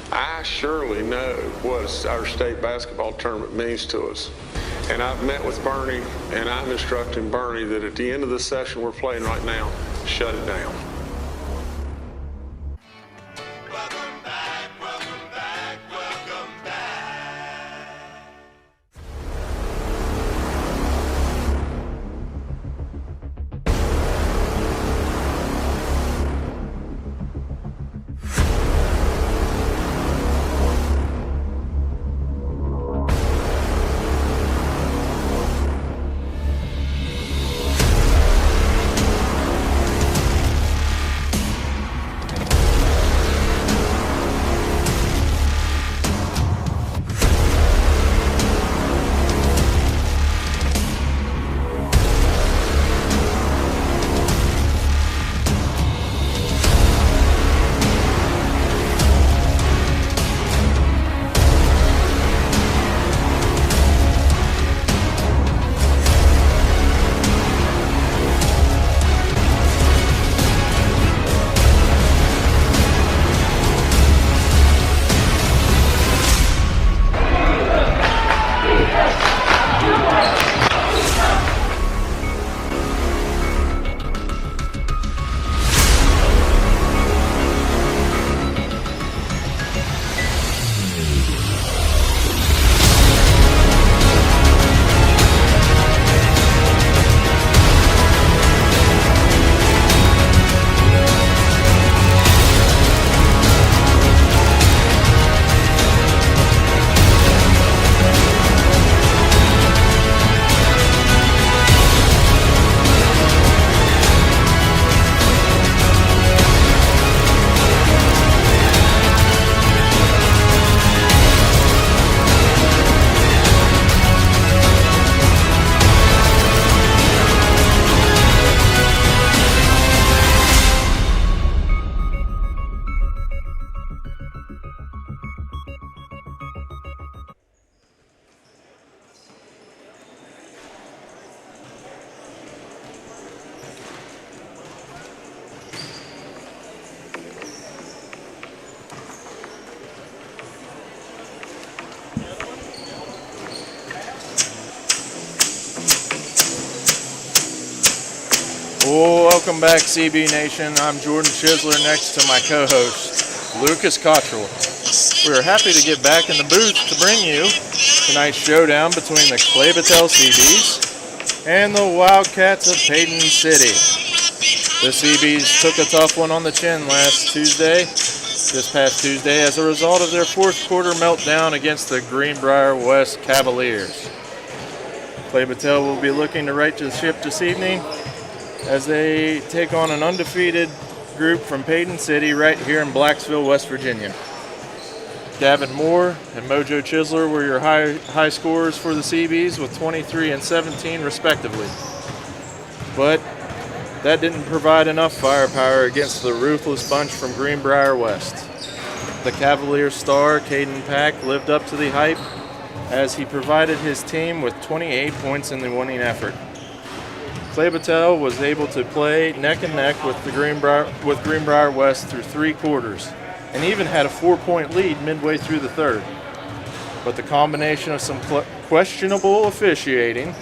I surely know what our state basketball tournament means to us. And I've met with Bernie, and I'm instructing Bernie that at the end of the session we're playing right now, shut it down. Welcome back, Cee-Bee Nation. I'm Jordan Chisler next to my co-host, Lucas Cottrell. We're happy to get back in the booth to bring you tonight's showdown between the Clay-Battelle Cee-Bees and the Wildcats of Paden City. The Cee-Bees took a tough one on the chin this past Tuesday, as a result of their fourth quarter meltdown against the Greenbrier West Cavaliers. Clay-Battelle will be looking to right the ship this evening as they take on an undefeated group from Paden City right here in Blacksville, West Virginia. Gavin Moore and Mojo Chisler were your high scorers for the Cee-Bees with 23 and 17 respectively. But that didn't provide enough firepower against the ruthless bunch from Greenbrier West. The Cavalier star, Caden Pack, lived up to the hype as he provided his team with 28 points in the winning effort. Clay-Battelle was able to play neck and neck with Greenbrier West through 3 quarters, and even had a 4-point lead midway through the third. But the combination of some questionable officiating,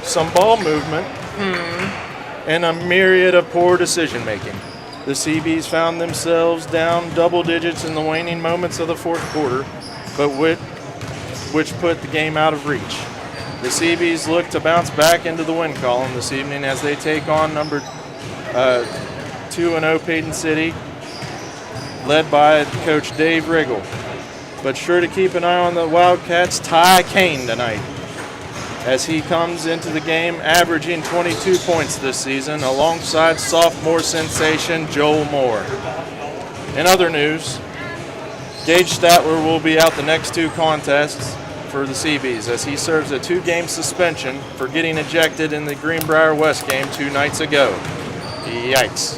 some ball movement, and a myriad of poor decision-making, the Cee-Bees found themselves down double digits in the waning moments of the fourth quarter, but which put the game out of reach. The Cee-Bees look to bounce back into the win column this evening as they take on number 2-0 Paden City, led by Coach Dave Riggle. But sure to keep an eye on the Wildcats' Ty Kane tonight, as he comes into the game averaging 22 points this season alongside sophomore sensation Joel Moore. In other news, Gage Statler will be out the next 2 contests for the Cee-Bees as he serves a 2-game suspension for getting ejected in the Greenbrier West game 2 nights ago. Yikes.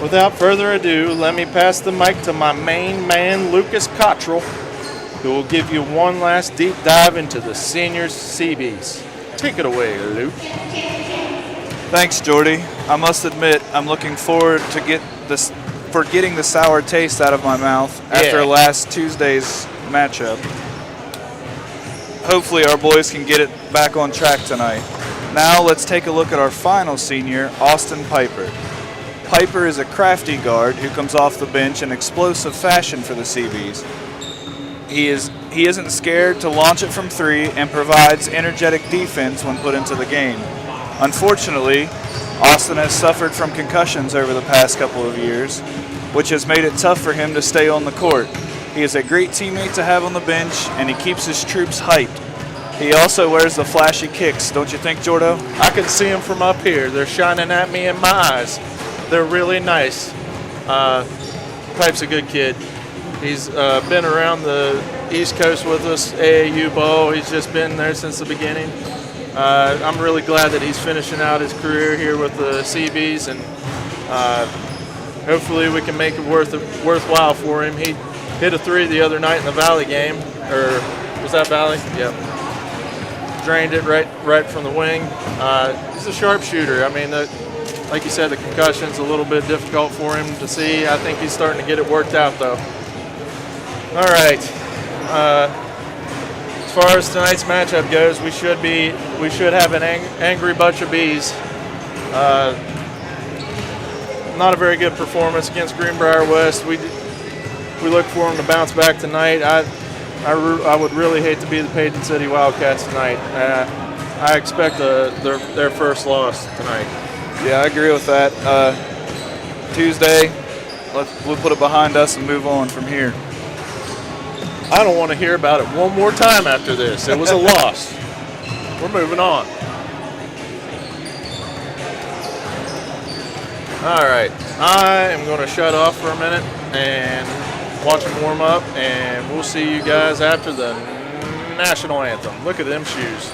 Without further ado, let me pass the mic to my main man, Lucas Cottrell, who will give you one last deep dive into the senior Cee-Bees. Take it away, Luke. Thanks, Jordy. I must admit, I'm looking forward to get this we're getting the sour taste out of my mouth after last Tuesday's matchup. Hopefully our boys can get it back on track tonight. Now let's take a look at our final senior, Austin Piper. Piper is a crafty guard who comes off the bench in explosive fashion for the Cee-Bees. He isn't scared to launch it from three and provides energetic defense when put into the game. Unfortunately, Austin has suffered from concussions over the past couple of years, which has made it tough for him to stay on the court. He is a great teammate to have on the bench, and he keeps his troops hyped. He also wears the flashy kicks, don't you think, Jordo? I can see them from up here. They're shining at me in my eyes. They're really nice. Pipe's a good kid. He's been around the East Coast with us, AAU ball. He's just been there since the beginning. I'm really glad that he's finishing out his career here with the Cee-Bees, and hopefully we can make it worthwhile for him. He hit a three the other night in the Valley game, or was that Valley? Yep. Drained it right from the wing. He's a sharpshooter. I mean, like you said, the concussion's a little bit difficult for him to see. I think he's starting to get it worked out, though. All right. As far as tonight's matchup goes, we should have an angry bunch of bees. Not a very good performance against Greenbrier West. We look for them to bounce back tonight. I would really hate to be the Paden City Wildcats tonight. I expect their first loss tonight. Yeah, I agree with that. Tuesday, we'll put it behind us and move on from here. I don't want to hear about it one more time after this. It was a loss. We're moving on. All right. I am going to shut off for a minute and watch them warm up, and we'll see you guys after the national anthem. Look at them shoes.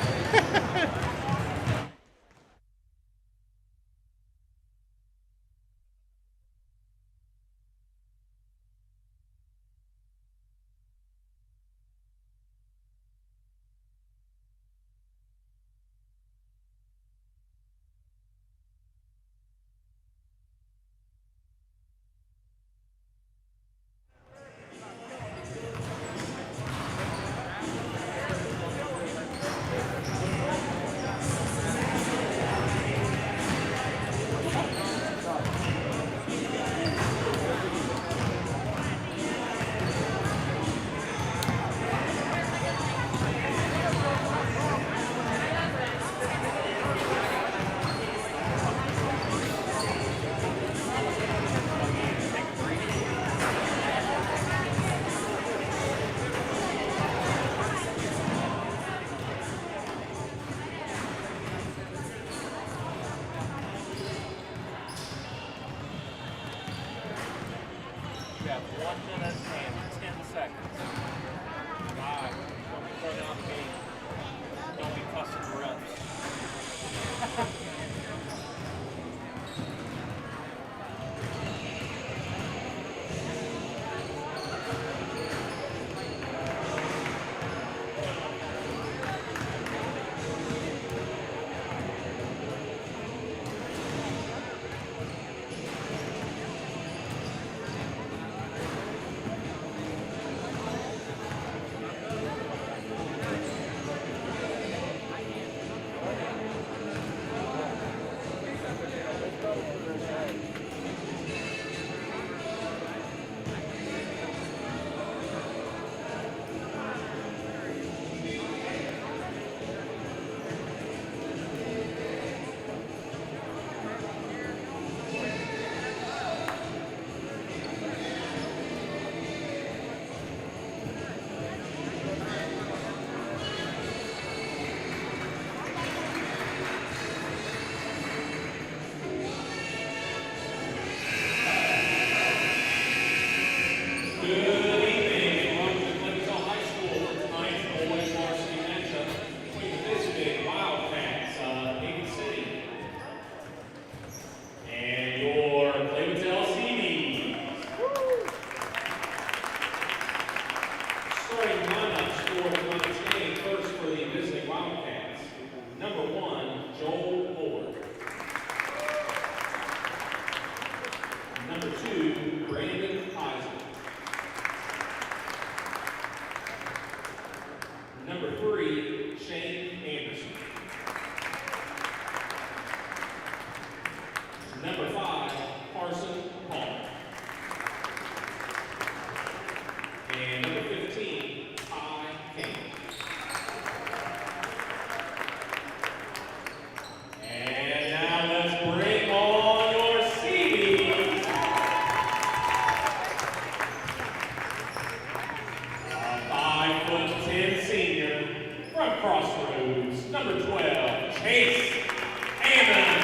Anthem.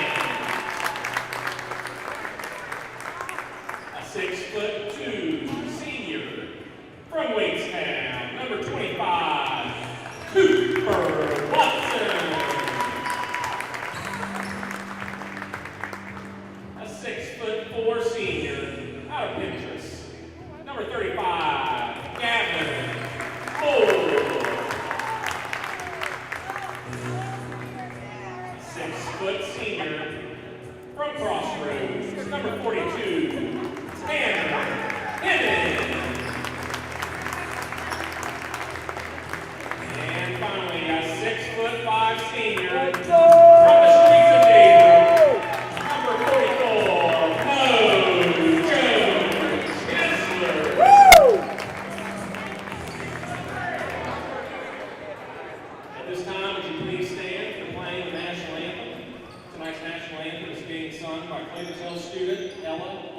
A 6'2" senior from Wadestown, number 25, Cooper Watson. A 6'4" senior out of Pinterest, number 35, Gavin Moore. 6' senior from Crossroads, number 42, Tanner Paden. And finally, a 6'5" senior from the streets of Dayton, number 44, Mojo Chisler. At this time, would you please stand for playing the national anthem? Tonight's national anthem is being sung by Clay-Battelle student Ella Liebert.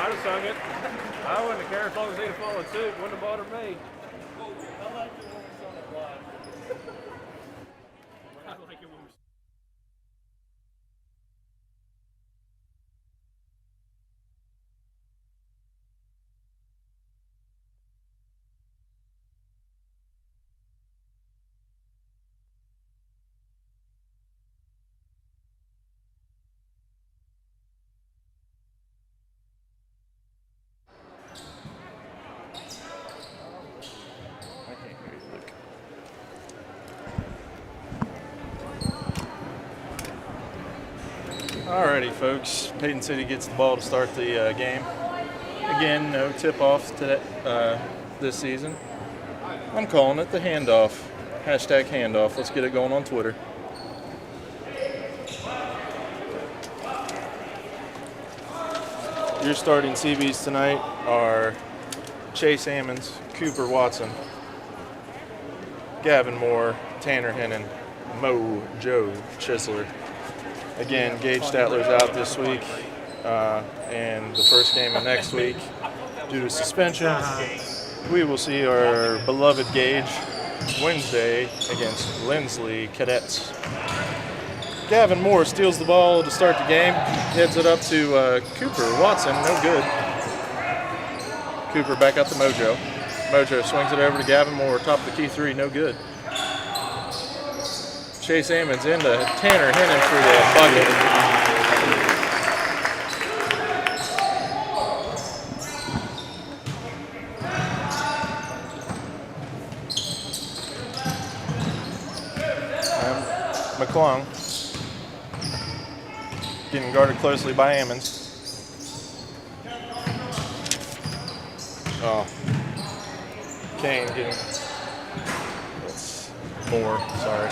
I'd have sung it. I wouldn't care as long as he'd have followed suit. Wouldn't have bothered me. I like it when we sung it live. I like it when we Alrighty, folks. Paden City gets the ball to start the game. Again, no tip-offs today this season. I'm calling it the handoff. Hashtag handoff. Let's get it going on Twitter. Your starting Cee-Bees tonight are Chase Ammons, Cooper Watson, Gavin Moore, Tanner Hennon, Mojo Chisler. Again, Gage Statler's out this week, and the first game of next week due to suspension. We will see our beloved Gage Wednesday against Lindsley Cadets. Gavin Moore steals the ball to start the game, heads it up to Cooper Watson, no good. Cooper back out to Mojo. Mojo swings it over to Gavin Moore, top of the key three, no good. Chase Ammons into Tanner Hennon for the bucket. McClung getting guarded closely by Ammons. Oh, Kane getting, that's Moore, sorry.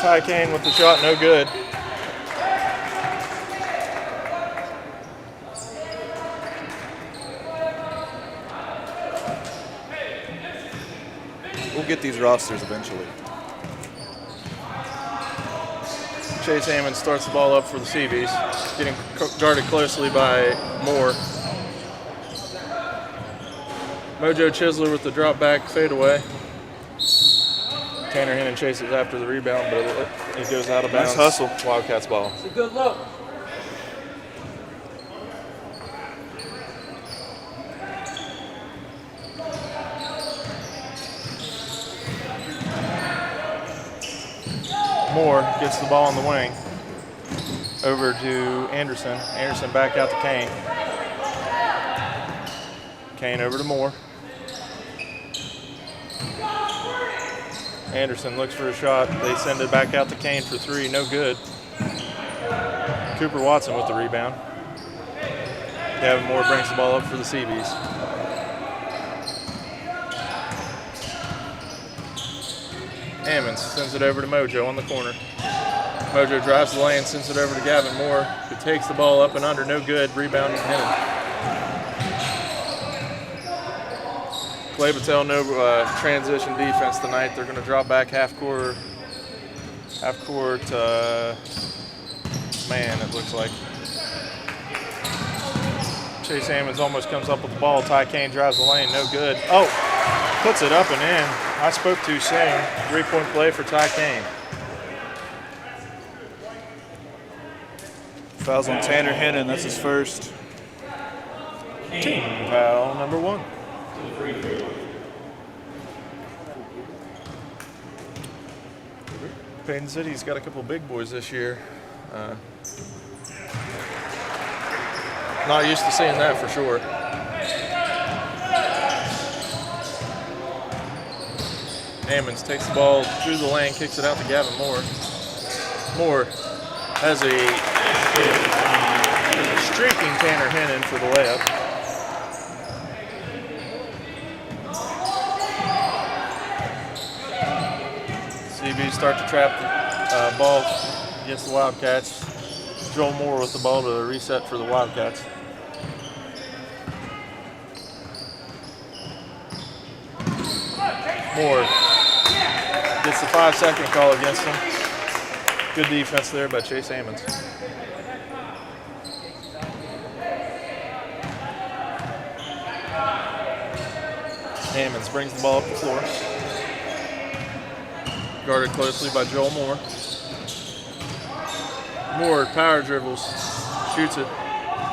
Ty Kane with the shot, no good. We'll get these rosters eventually. Chase Ammons starts the ball up for the Cee-Bees, getting guarded closely by Moore. Mojo Chisler with the drop back fadeaway. Tanner Hennon chases after the rebound, but it goes out of bounds. Nice hustle. Wildcats ball. It's a good look. Moore gets the ball on the wing. Over to Anderson. Anderson back out to Kane. Kane over to Moore. Anderson looks for a shot. They send it back out to Kane for three. No good. Cooper Watson with the rebound. Gavin Moore brings the ball up for the Cee-Bees. Ammons sends it over to Mojo on the corner. Mojo drives the lane, sends it over to Gavin Moore, who takes the ball up and under. No good. Rebound Hennon. Clay-Battelle, no transition defense tonight. They're going to drop back half court, man, it looks like. Chase Ammons almost comes up with the ball. Ty Kane drives the lane, no good. Oh, puts it up and in. I spoke too soon. 3-point play for Ty Kane. Fouls on Tanner Hennon, that's his first. Team foul number 1. Paden City's got a couple big boys this year. Not used to seeing that for sure. Ammons takes the ball through the lane, kicks it out to Gavin Moore. Moore has a streaking Tanner Hennon for the layup. Cee-Bees start to trap the ball against the Wildcats. Joel Moore with the ball to reset for the Wildcats. Moore gets the 5-second call against him. Good defense there by Chase Ammons. Ammons brings the ball up the floor. Guarded closely by Joel Moore. Moore power dribbles, shoots it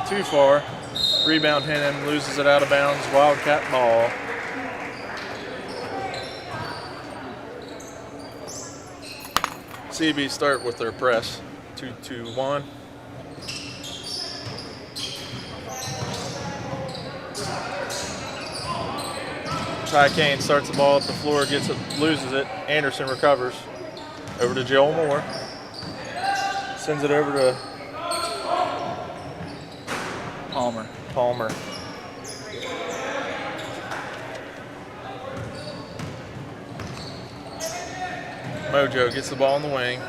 too far. Rebound Hennon, loses it out of bounds. Wildcat ball. Cee-Bees start with their press. 2-2-1. Ty Kane starts the ball at the floor, gets it, loses it. Anderson recovers. Over to Joel Moore. Sends it over to Palmer. Mojo gets the ball in the wing.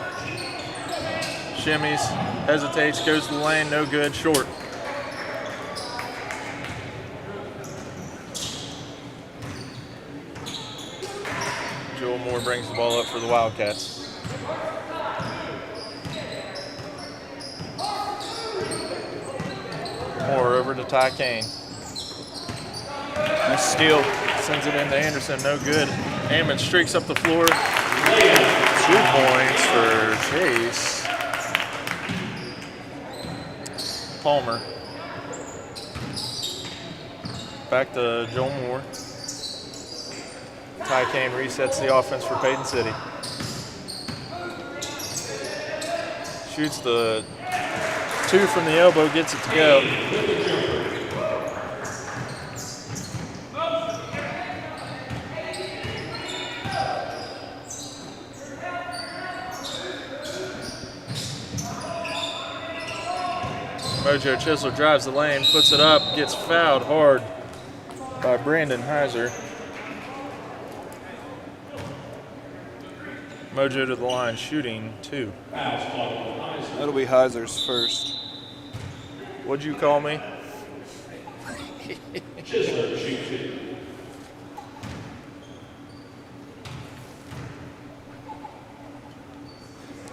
Shimmies, hesitates, goes to the lane, no good, short. Joel Moore brings the ball up for the Wildcats. Moore over to Ty Kane. Nice steal. Sends it into Anderson, no good. Ammons streaks up the floor. 2 points for Chase. Palmer. Back to Joel Moore. Ty Kane resets the offense for Paden City. Shoots the 2 from the elbow, gets it to go. Mojo Chisler drives the lane, puts it up, gets fouled hard by Brandon Heiser. Mojo to the line, shooting 2. That'll be Heiser's first. What'd you call me?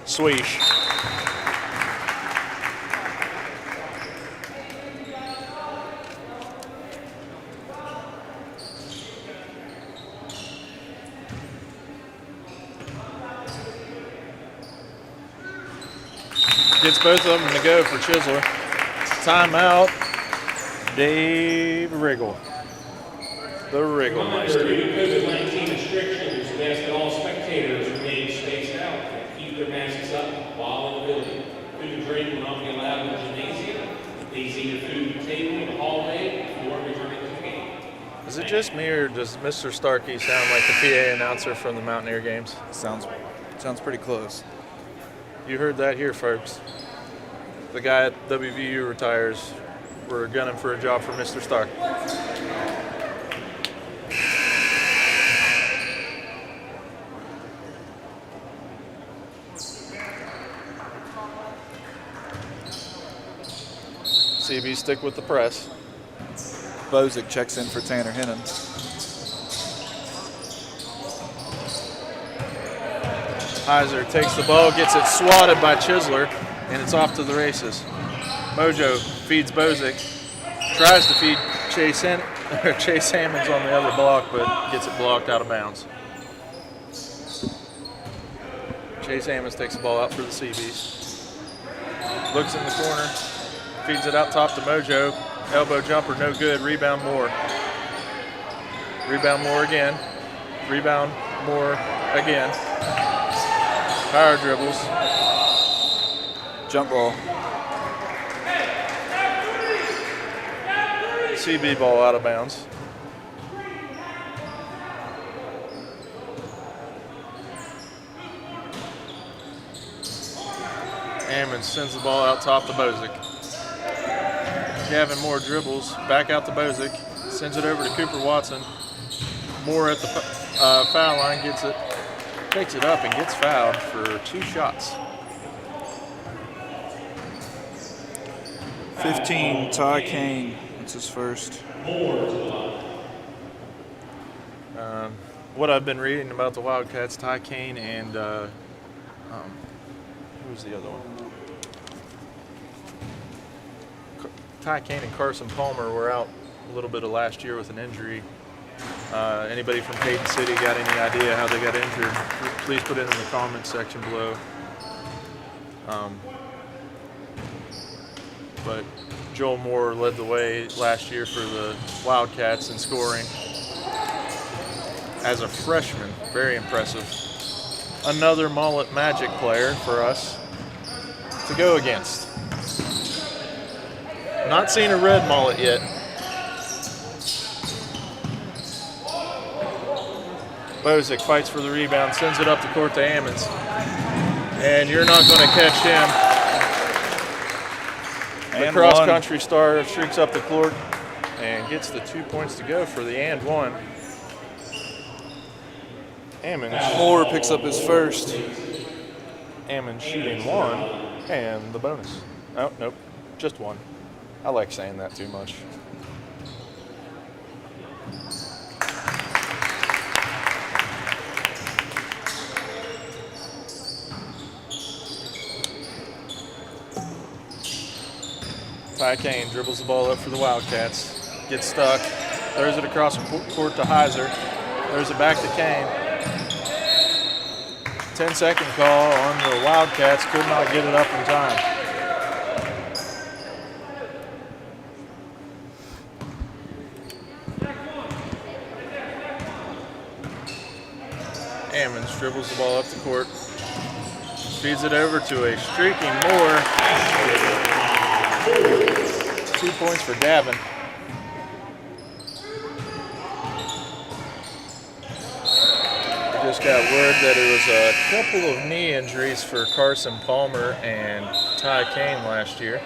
Swish. Gets both of them to go for Chisler. Timeout, Dave Riggle. The Wrigglemeister. Due to COVID-19 restrictions, we ask that all spectators remain spaced out and keep their masks up while in the building. Food and drink will not be allowed in the gymnasium. Please eat your food at the table in the hallway before returning to the game. Is it just me, or does Mr. Starkey sound like the PA announcer from the Mountaineer games? Sounds pretty close. You heard that here, folks. The guy at WVU retires. We're gunning for a job for Mr. Stark. Cee-Bee stick with the press. Bozick checks in for Tanner Hennon. Heiser takes the ball, gets it swatted by Chisler, and it's off to the races. Mojo feeds Bozick, tries to feed Chase Hammonds on the other block, but gets it blocked out of bounds. Chase Hammonds takes the ball out for the Cee-Bees. Looks in the corner, feeds it out top to Mojo. Elbow jumper, no good. Rebound Moore. Rebound Moore again. Rebound Moore again. Power dribbles. Jump ball. Cee-Bee ball out of bounds. Ammons sends the ball out top to Bozick. Gavin Moore dribbles, back out to Bozick, sends it over to Cooper Watson. Moore at the foul line, gets it, takes it up and gets fouled for 2 shots. 15, Ty Kane. That's his first. What I've been reading about the Wildcats, Ty Kane and who was the other one? Ty Kane and Carson Palmer were out a little bit of last year with an injury. Anybody from Paden City got any idea how they got injured? Please put it in the comments section below. But Joel Moore led the way last year for the Wildcats in scoring. As a freshman, very impressive. Another mullet magic player for us to go against. Not seen a red mullet yet. Bozick fights for the rebound, sends it up the court to Ammons. And you're not going to catch him. The cross-country star streaks up the court and gets the 2 points to go for the and one. Ammons. Moore picks up his first. Ammons shooting 1 and the bonus. Oh, nope, just 1. I like saying that too much. Ty Kane dribbles the ball up for the Wildcats. Gets stuck. Throws it across the court to Heiser. Throws it back to Kane. 10-second call on the Wildcats. Could not get it up in time. Ammons dribbles the ball up the court. Feeds it over to a streaking Moore. 2 points for Gavin. We just got word that it was a couple of knee injuries for Carson Palmer and Ty Kane last year.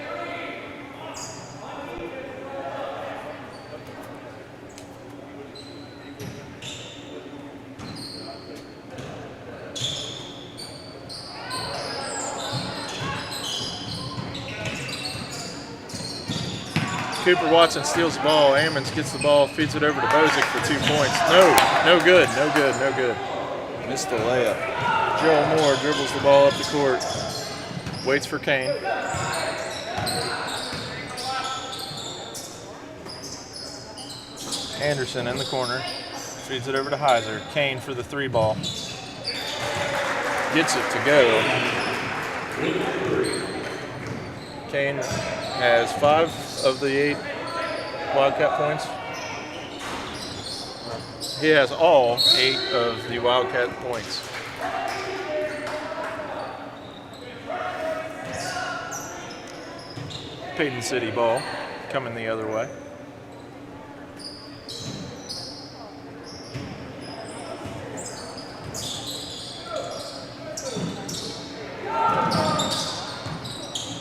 Cooper Watson steals the ball. Ammons gets the ball, feeds it over to Bozick for 2 points. No good. Missed the layup. Joel Moore dribbles the ball up the court. Waits for Kane. Anderson in the corner. Feeds it over to Heiser. Kane for the 3 ball. Gets it to go. Kane has 5 of the 8 Wildcat points. He has all 8 of the Wildcat points. Paden City ball coming the other way.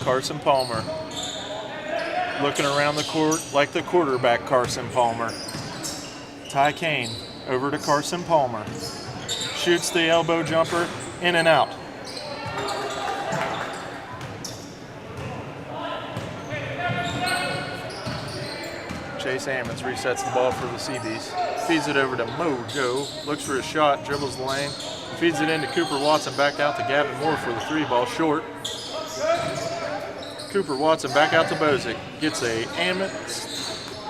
Carson Palmer looking around the court like the quarterback Carson Palmer. Ty Kane over to Carson Palmer. Shoots the elbow jumper, in and out. Chase Ammons resets the ball for the Cee-Bees. Feeds it over to Mojo. Looks for a shot, dribbles the lane. Feeds it into Cooper Watson, back out to Gavin Moore for the 3 ball, short. Cooper Watson back out to Bozick. Gets a Ammons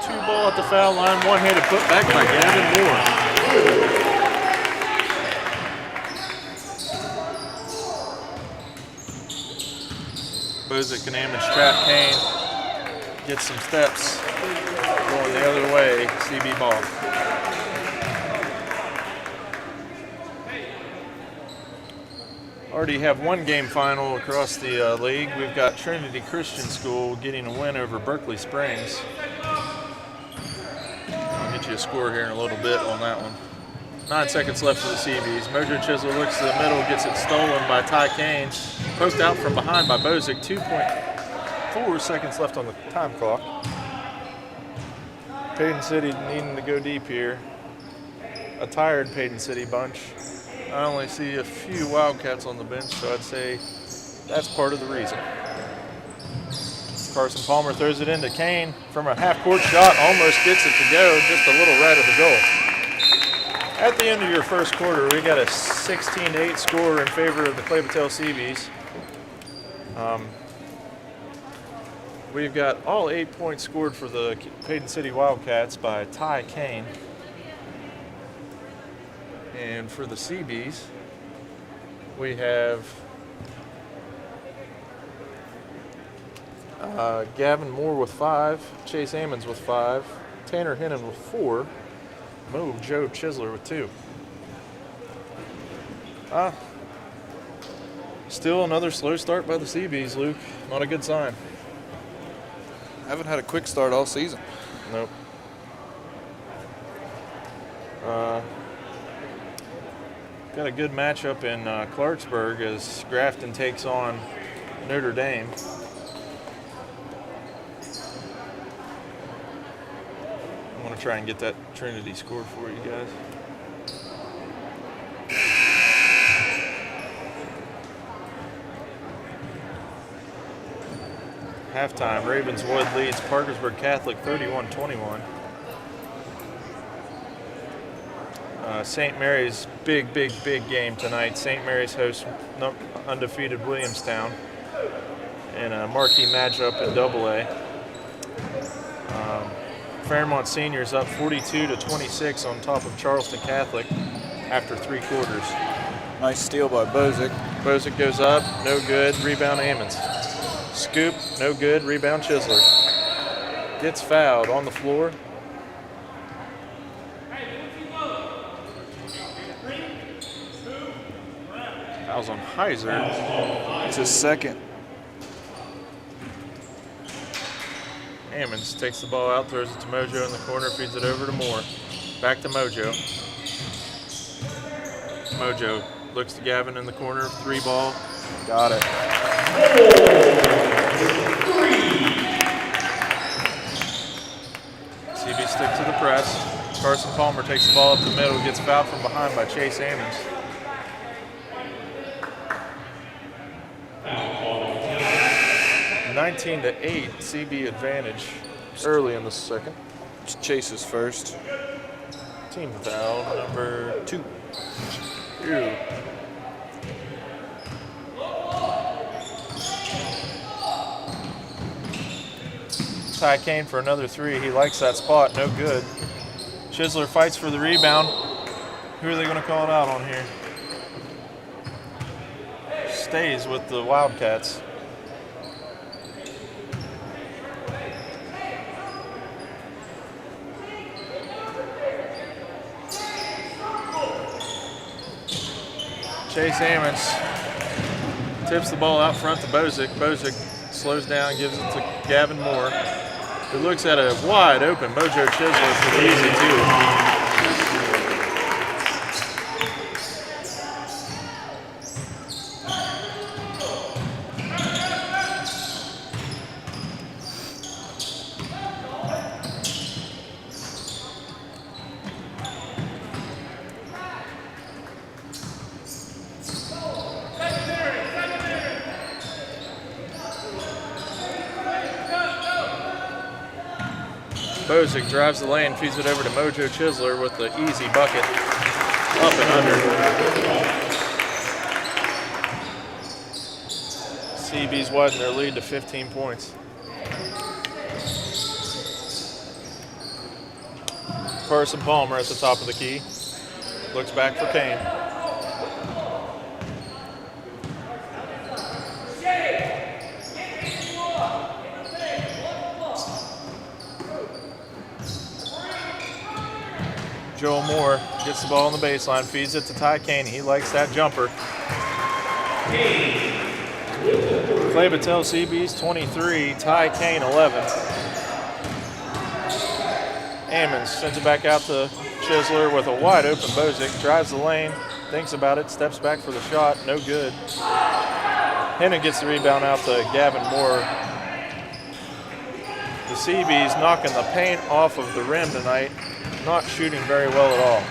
2 ball at the foul line. One-handed put back by Gavin Moore. Bozick and Ammons trap Kane. Gets some steps. Going the other way, Cee-Bee ball. Already have 1 game final across the league. We've got Trinity Christian School getting a win over Berkeley Springs. I'll get you a score here in a little bit on that one. 9 seconds left for the Cee-Bees. Mojo Chisler looks to the middle, gets it stolen by Ty Kane. Poked out from behind by Bozick. 2.4 seconds left on the time clock. Paden City needing to go deep here. A tired Paden City bunch. I only see a few Wildcats on the bench, so I'd say that's part of the reason. Carson Palmer throws it into Kane from a half-court shot, almost gets it to go, just a little right of the goal. At the end of your first quarter, we got a 16-8 score in favor of the Clay-Battelle Cee-Bees. We've got all 8 points scored for the Paden City Wildcats by Ty Kane. And for the Cee-Bees, we have Gavin Moore with 5, Chase Ammons with 5, Tanner Hennon with 4, Joe Chisler with 2. Still another slow start by the Cee-Bees, Luke. Not a good sign. Haven't had a quick start all season. Nope. Got a good matchup in Clarksburg as Grafton takes on Notre Dame. I'm going to try and get that Trinity score for you guys. Halftime, Ravenswood leads Parkersburg Catholic 31-21. St. Mary's big game tonight. St. Mary's hosts undefeated Williamstown in a marquee matchup in AA. Fairmont Seniors up 42-26 on top of Charleston Catholic after 3 quarters. Nice steal by Bozick. Bozick goes up, no good, rebound Ammons. Scoop, no good, rebound Chisler. Gets fouled on the floor. Fouls on Heiser. It's his second. Ammons takes the ball out, throws it to Mojo in the corner, feeds it over to Moore. Back to Mojo. Mojo looks to Gavin in the corner, 3 ball. Got it. Cee-Bee stick to the press. Carson Palmer takes the ball up the middle, gets fouled from behind by Chase Ammons. 19-8, Cee-Bee advantage early in the second. It's Chase's first. Team foul number 2. Ty Kane for another 3. He likes that spot. No good. Chisler fights for the rebound. Who are they going to call it out on here? Stays with the Wildcats. Chase Ammons tips the ball out front to Bozick. Bozick slows down, gives it to Gavin Moore, who looks at a wide open Mojo Chisler for the easy two. Bozick drives the lane, feeds it over to Mojo Chisler with the easy bucket. Up and under. Cee-Bees widen their lead to 15 points. Carson Palmer at the top of the key. Looks back for Kane. Joel Moore gets the ball on the baseline, feeds it to Ty Kane. He likes that jumper. Clay-Battelle Cee-Bees 23, Ty Kane 11. Ammons sends it back out to Chisler with a wide open Bozick. Drives the lane, thinks about it, steps back for the shot, no good. Hennon gets the rebound out to Gavin Moore. The Cee-Bees knocking the paint off of the rim tonight. Not shooting very well at all.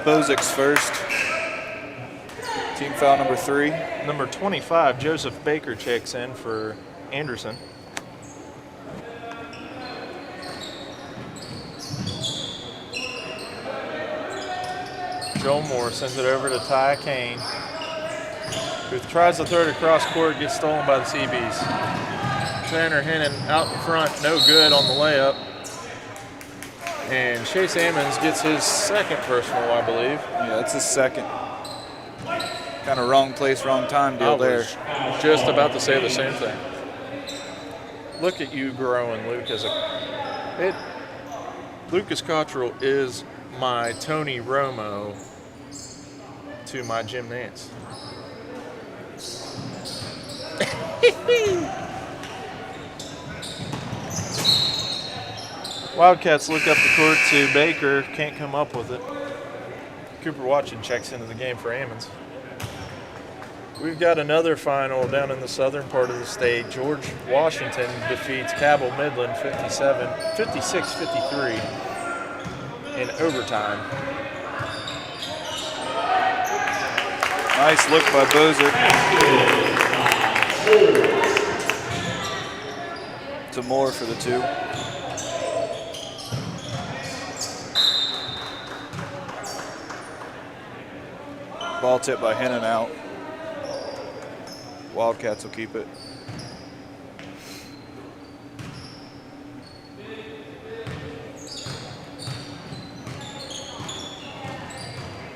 Bozick's first. Team foul number 3. Number 25, Joseph Baker checks in for Anderson. Joel Moore sends it over to Ty Kane, who tries to throw it across court, gets stolen by the Cee-Bees. Tanner Hennon out in front, no good on the layup. And Chase Ammons gets his second personal, I believe. Yeah, that's his second. Kind of wrong place, wrong time deal there. Just about to say the same thing. Look at you growing, Luke. Lucas Cottrell is my Tony Romo to my Jim Nance. Wildcats look up the court to Baker, can't come up with it. Cooper Watson checks into the game for Ammons. We've got another final down in the southern part of the state. George Washington defeats Cabell Midland 56-53 in overtime. Nice look by Bozick. To Moore for the 2. Ball tipped by Hennon out. Wildcats will keep it.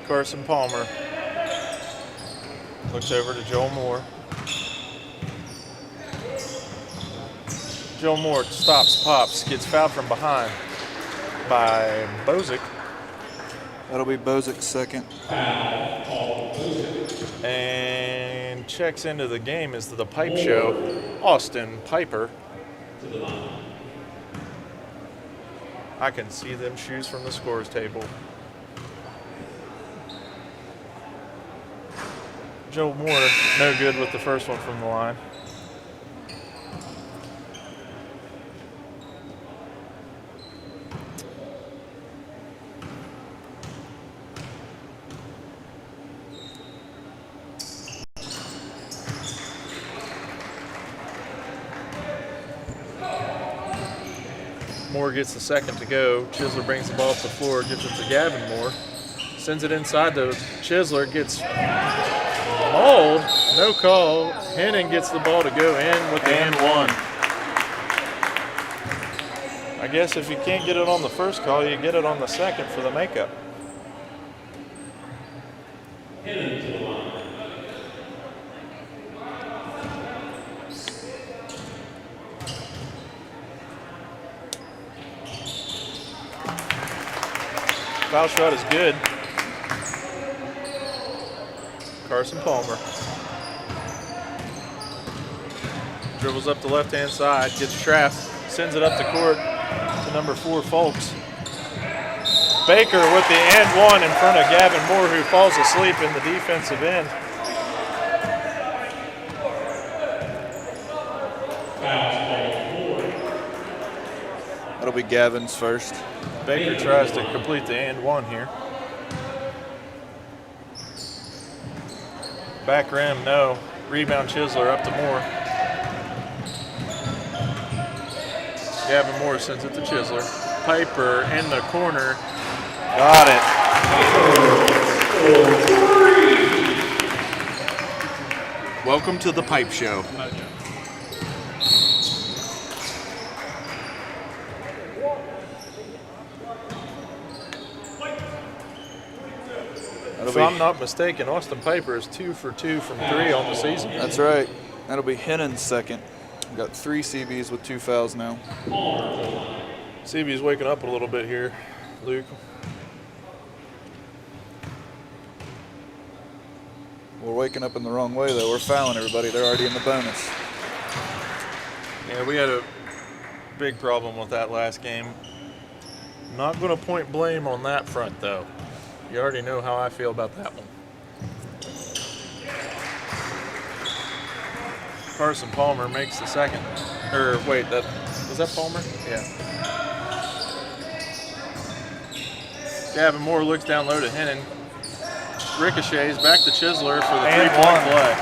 Carson Palmer looks over to Joel Moore. Joel Moore stops, pops, gets fouled from behind by Bozick. That'll be Bozick's second. And checks into the game is the pipe show, Austin Piper. I can see them shoes from the scores table. Joel Moore, no good with the first one from the line. Moore gets the second to go. Chisler brings the ball up the floor, gives it to Gavin Moore. Sends it inside to Chisler, gets mauled, no call. Hennon gets the ball to go in with the and one. I guess if you can't get it on the first call, you get it on the second for the makeup. Hennon to the line. Foul shot is good. Carson Palmer. Dribbles up the left-hand side, gets trapped, sends it up the court to number 4, Folks. Baker with the and one in front of Gavin Moore, who falls asleep in the defensive end. That'll be Gavin's first. Baker tries to complete the and one here. Back rim, no. Rebound Chisler up to Moore. Gavin Moore sends it to Chisler. Piper in the corner. Got it. Welcome to the Pipe Show. If I'm not mistaken, Austin Piper is 2 for 2 from 3 on the season. That's right. That'll be Hennon's second. We've got 3 Cee-Bees with 2 fouls now. Cee-Bee's waking up a little bit here, Luke. We're waking up in the wrong way, though. We're fouling everybody. They're already in the bonus. Yeah, we had a big problem with that last game. Not going to point blame on that front, though. You already know how I feel about that one. Carson Palmer makes the second. Or wait, was that Palmer? Yeah. Gavin Moore looks down low to Hennon. Ricochets back to Chisler for the three-point play.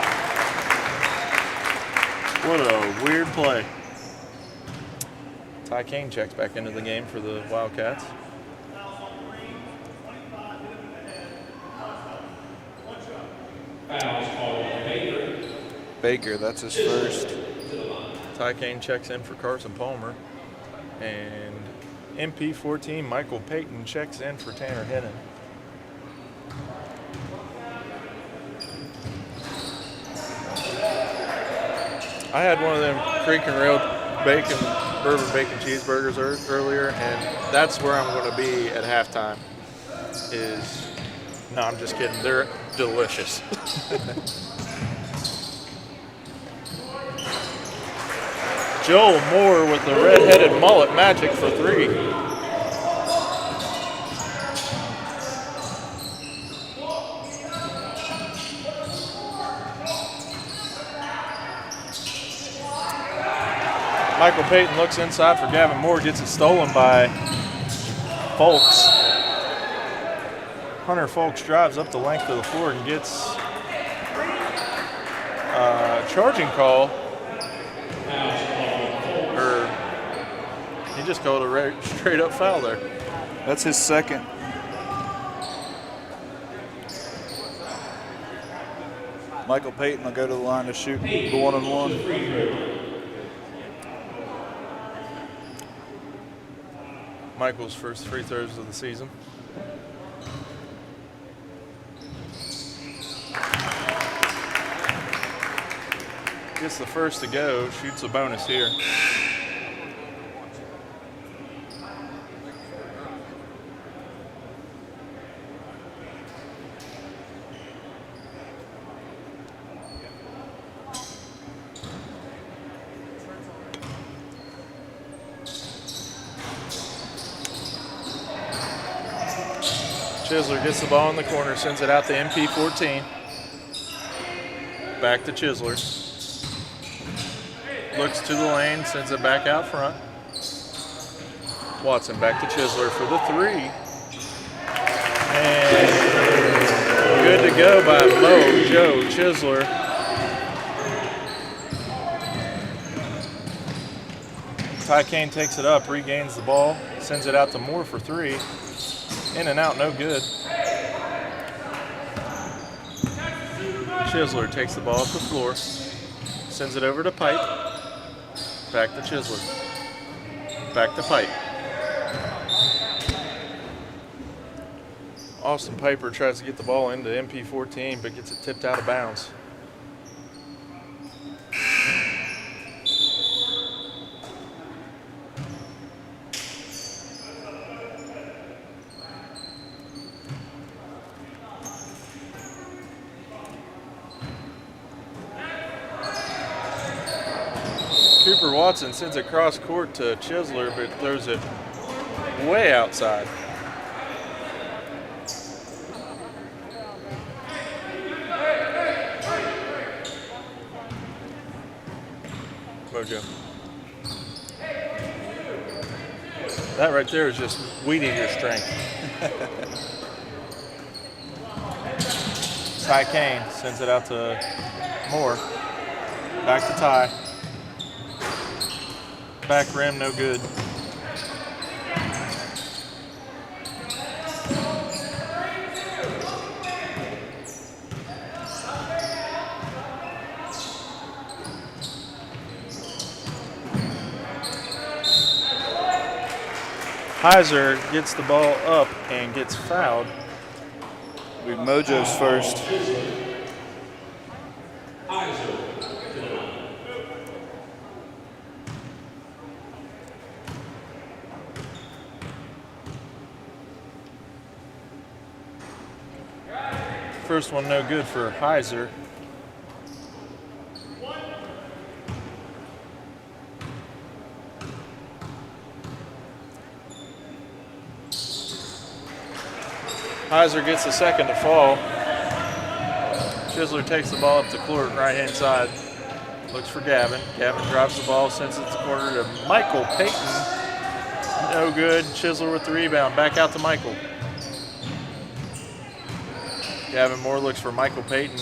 What a weird play. Ty Kane checks back into the game for the Wildcats. Baker, that's his first. Ty Kane checks in for Carson Palmer. And MP14 Michael Paden checks in for Tanner Hennon. I had one of them Creek and Rail bourbon bacon cheeseburgers earlier, and that's where I'm going to be at halftime. No, I'm just kidding. They're delicious. Joel Moore with the red-headed mullet magic for 3. Michael Payton looks inside for Gavin Moore, gets it stolen by Folks. Hunter Folks drives up the length of the floor and gets a charging call. Or he just called a straight up foul there. That's his second. Michael Payton will go to the line to shoot the 1-on-1. Michael's first free throws of the season. Gets the first to go, shoots a bonus here. Chisler gets the ball in the corner, sends it out to MP14. Back to Chisler. Looks to the lane, sends it back out front. Watson back to Chisler for the 3. And good to go by Joe Chisler. Ty Kane takes it up, regains the ball, sends it out to Moore for 3. In and out, no good. Chisler takes the ball off the floor, sends it over to Pipe. Back to Chisler. Back to Pipe. Austin Piper tries to get the ball into MP14, but gets it tipped out of bounds. Watson sends it cross court to Chisler, but throws it way outside. Mojo. That right there is just weed eater strength. Ty Kane sends it out to Moore. Back to Ty. Back rim, no good. Heiser gets the ball up and gets fouled. We Mojo's first. First one no good for Heiser. Heiser gets the second to fall. Chisler takes the ball up the court, right-hand side. Looks for Gavin. Gavin drops the ball, sends it to corner to Michael Paden. No good. Chisler with the rebound. Back out to Michael. Gavin Moore looks for Michael Paden.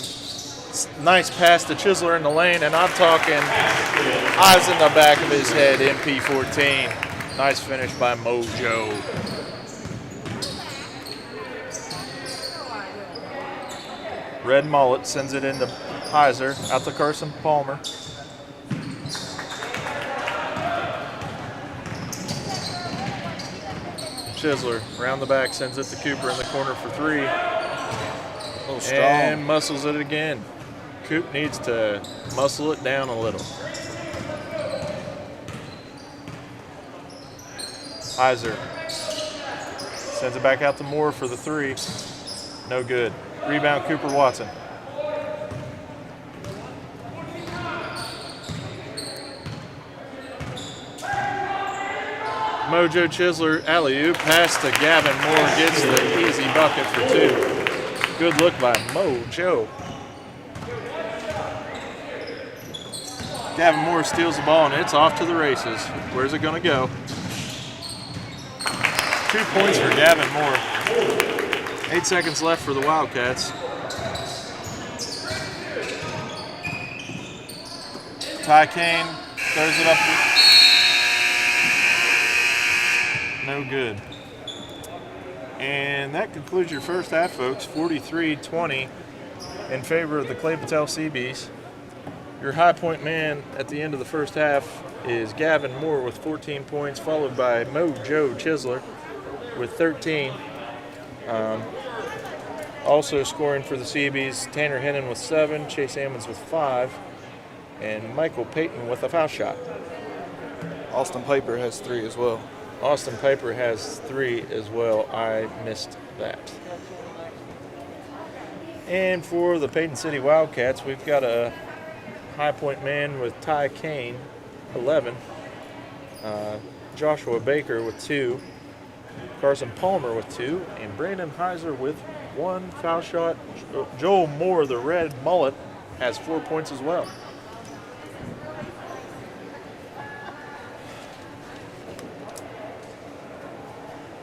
Nice pass to Chisler in the lane, and I'm talking eyes in the back of his head, MP14. Nice finish by Mojo. Red Mullet sends it into Heiser, out to Carson Palmer. Chisler, around the back, sends it to Cooper in the corner for three. A little strong. And muscles it again. Coop needs to muscle it down a little. Heiser sends it back out to Moore for the three. No good. Rebound, Cooper Watson. Mojo Chisler alley-oop pass to Gavin Moore, gets the easy bucket for two. Good look by Mojo. Gavin Moore steals the ball and it's off to the races. Where's it going to go? 2 points for Gavin Moore. 8 seconds left for the Wildcats. Ty Kane throws it up. No good. And that concludes your first half, folks. 43-20 in favor of the Clay-Battelle Cee-Bees. Your high point man at the end of the first half is Gavin Moore with 14 points, followed by Mojo Chisler with 13. Also scoring for the Cee-Bees, Tanner Hennon with 7, Chase Ammons with 5, and Michael Payton with a foul shot. Austin Piper has 3 as well. Austin Piper has 3 as well. I missed that. And for the Paden City Wildcats, we've got a high point man with Ty Kane, 11, Joshua Baker with 2, Carson Palmer with 2, and Brandon Heiser with 1 foul shot. Joel Moore, the red mullet, has 4 points as well.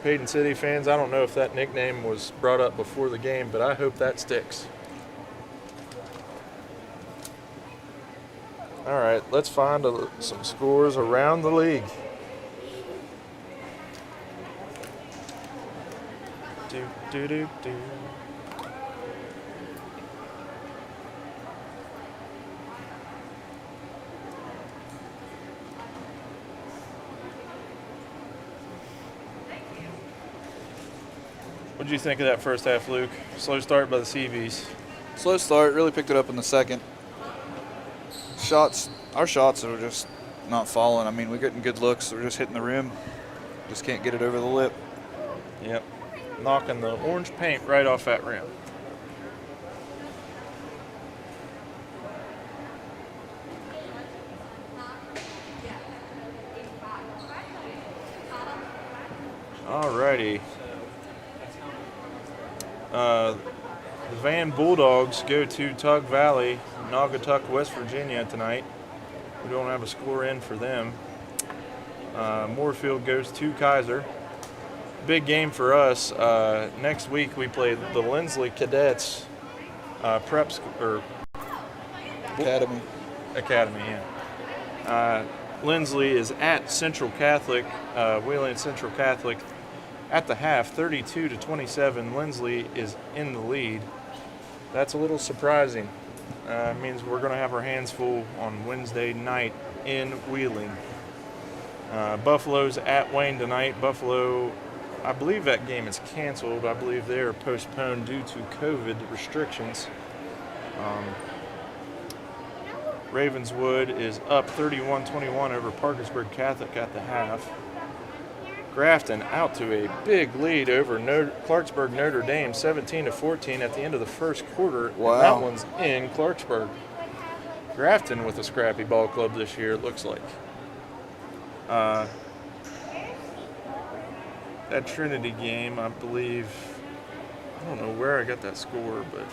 Paden City fans, I don't know if that nickname was brought up before the game, but I hope that sticks. All right, let's find some scores around the league. Do. What did you think of that first half, Luke? Slow start by the Cee-Bees. Slow start, really picked it up in the second. Our shots are just not falling. I mean, we're getting good looks. We're just hitting the rim. Just can't get it over the lip. Yep. Knocking the orange paint right off that rim. Alrighty. The Van Bulldogs go to Tug Valley, Naugatuck, West Virginia tonight. We don't have a score in for them. Moorfield goes to Kaiser. Big game for us. Next week we play the Lindsley Cadets Academy. Academy, yeah. Lindsley is at Central Catholic, Wheeling Central Catholic. At the half, 32-27, Lindsley is in the lead. That's a little surprising. It means we're going to have our hands full on Wednesday night in Wheeling. Buffalo's at Wayne tonight. Buffalo, I believe that game is canceled. I believe they are postponed due to COVID restrictions. Ravenswood is up 31-21 over Parkersburg Catholic at the half. Grafton out to a big lead over Clarksburg Notre Dame, 17-14 at the end of the first quarter. Wow. And that one's in Clarksburg. Grafton with a scrappy ball club this year, it looks like. That Trinity game, I believe, I don't know where I got that score, but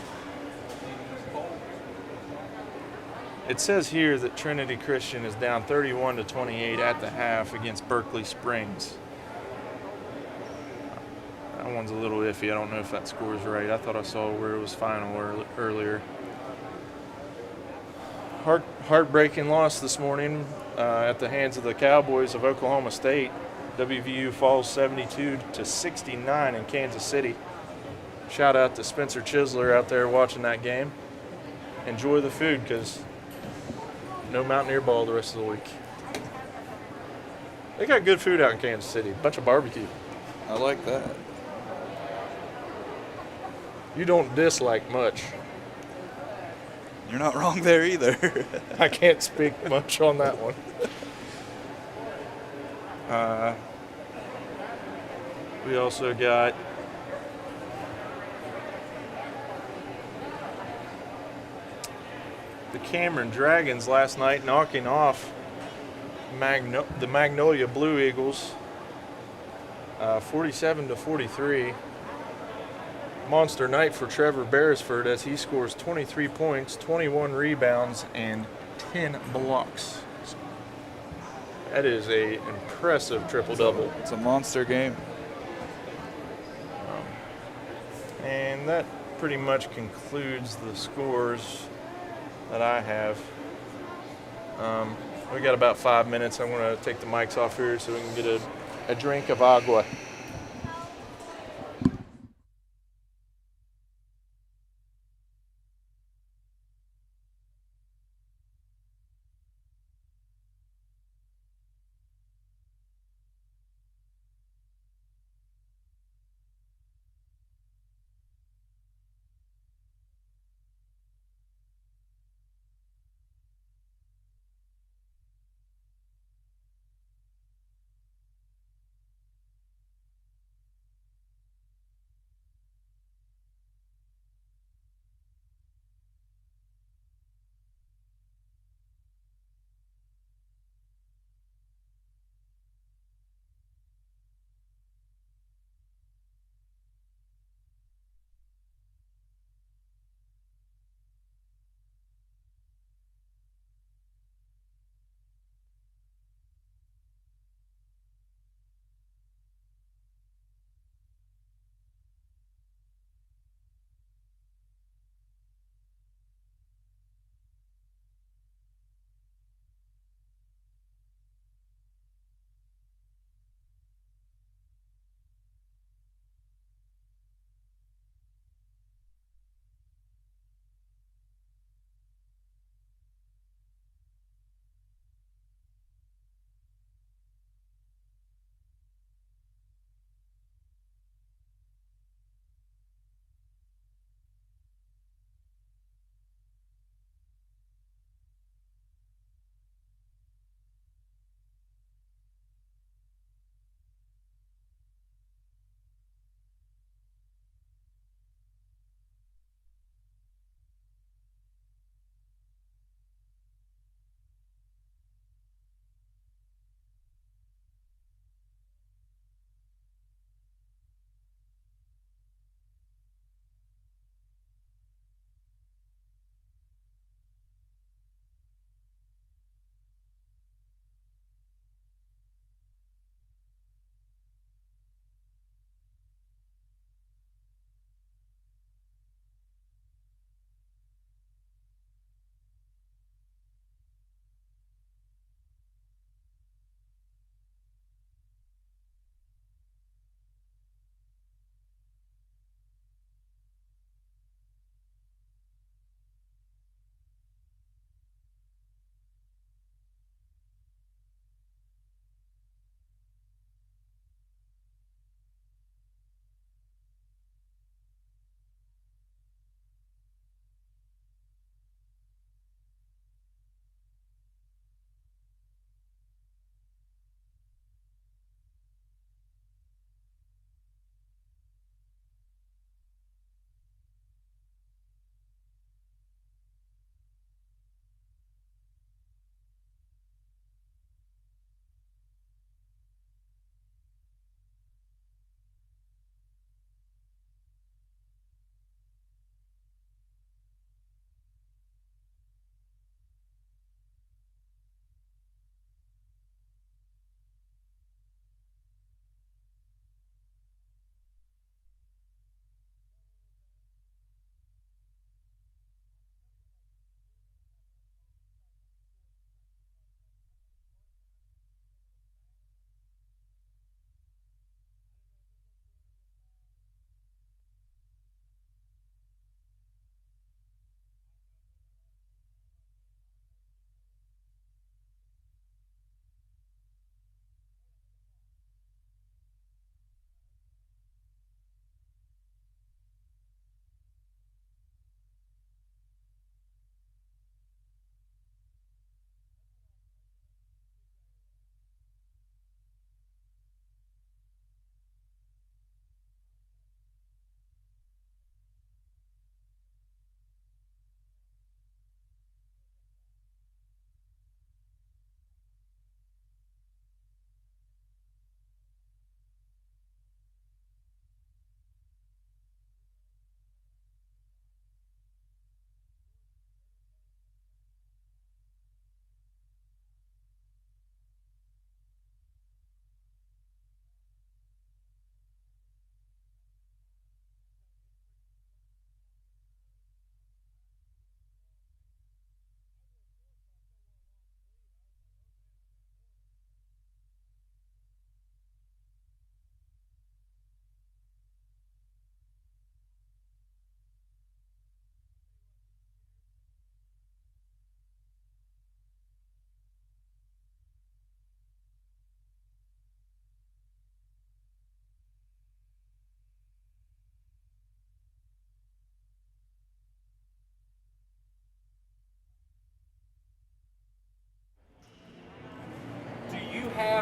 it says here that Trinity Christian is down 31-28 at the half against Berkeley Springs. That one's a little iffy. I don't know if that score is right. I thought I saw where it was final earlier. Heartbreaking loss this morning at the hands of the Cowboys of Oklahoma State. WVU falls 72-69 in Kansas City. Shout out to Spencer Chisler out there watching that game. Enjoy the food because no Mountaineer ball the rest of the week. They got good food out in Kansas City. Bunch of barbecue. I like that. You don't dislike much. You're not wrong there either. I can't speak much on that one. We also got the Cameron Dragons last night knocking off the Magnolia Blue Eagles 47-43. Monster night for Trevor Beresford as he scores 23 points, 21 rebounds, and 10 blocks. That is a impressive triple-double. It's a monster game. And that pretty much concludes the scores that I have. We got about 5 minutes. I'm going to take the mics off here so we can get a drink of agua.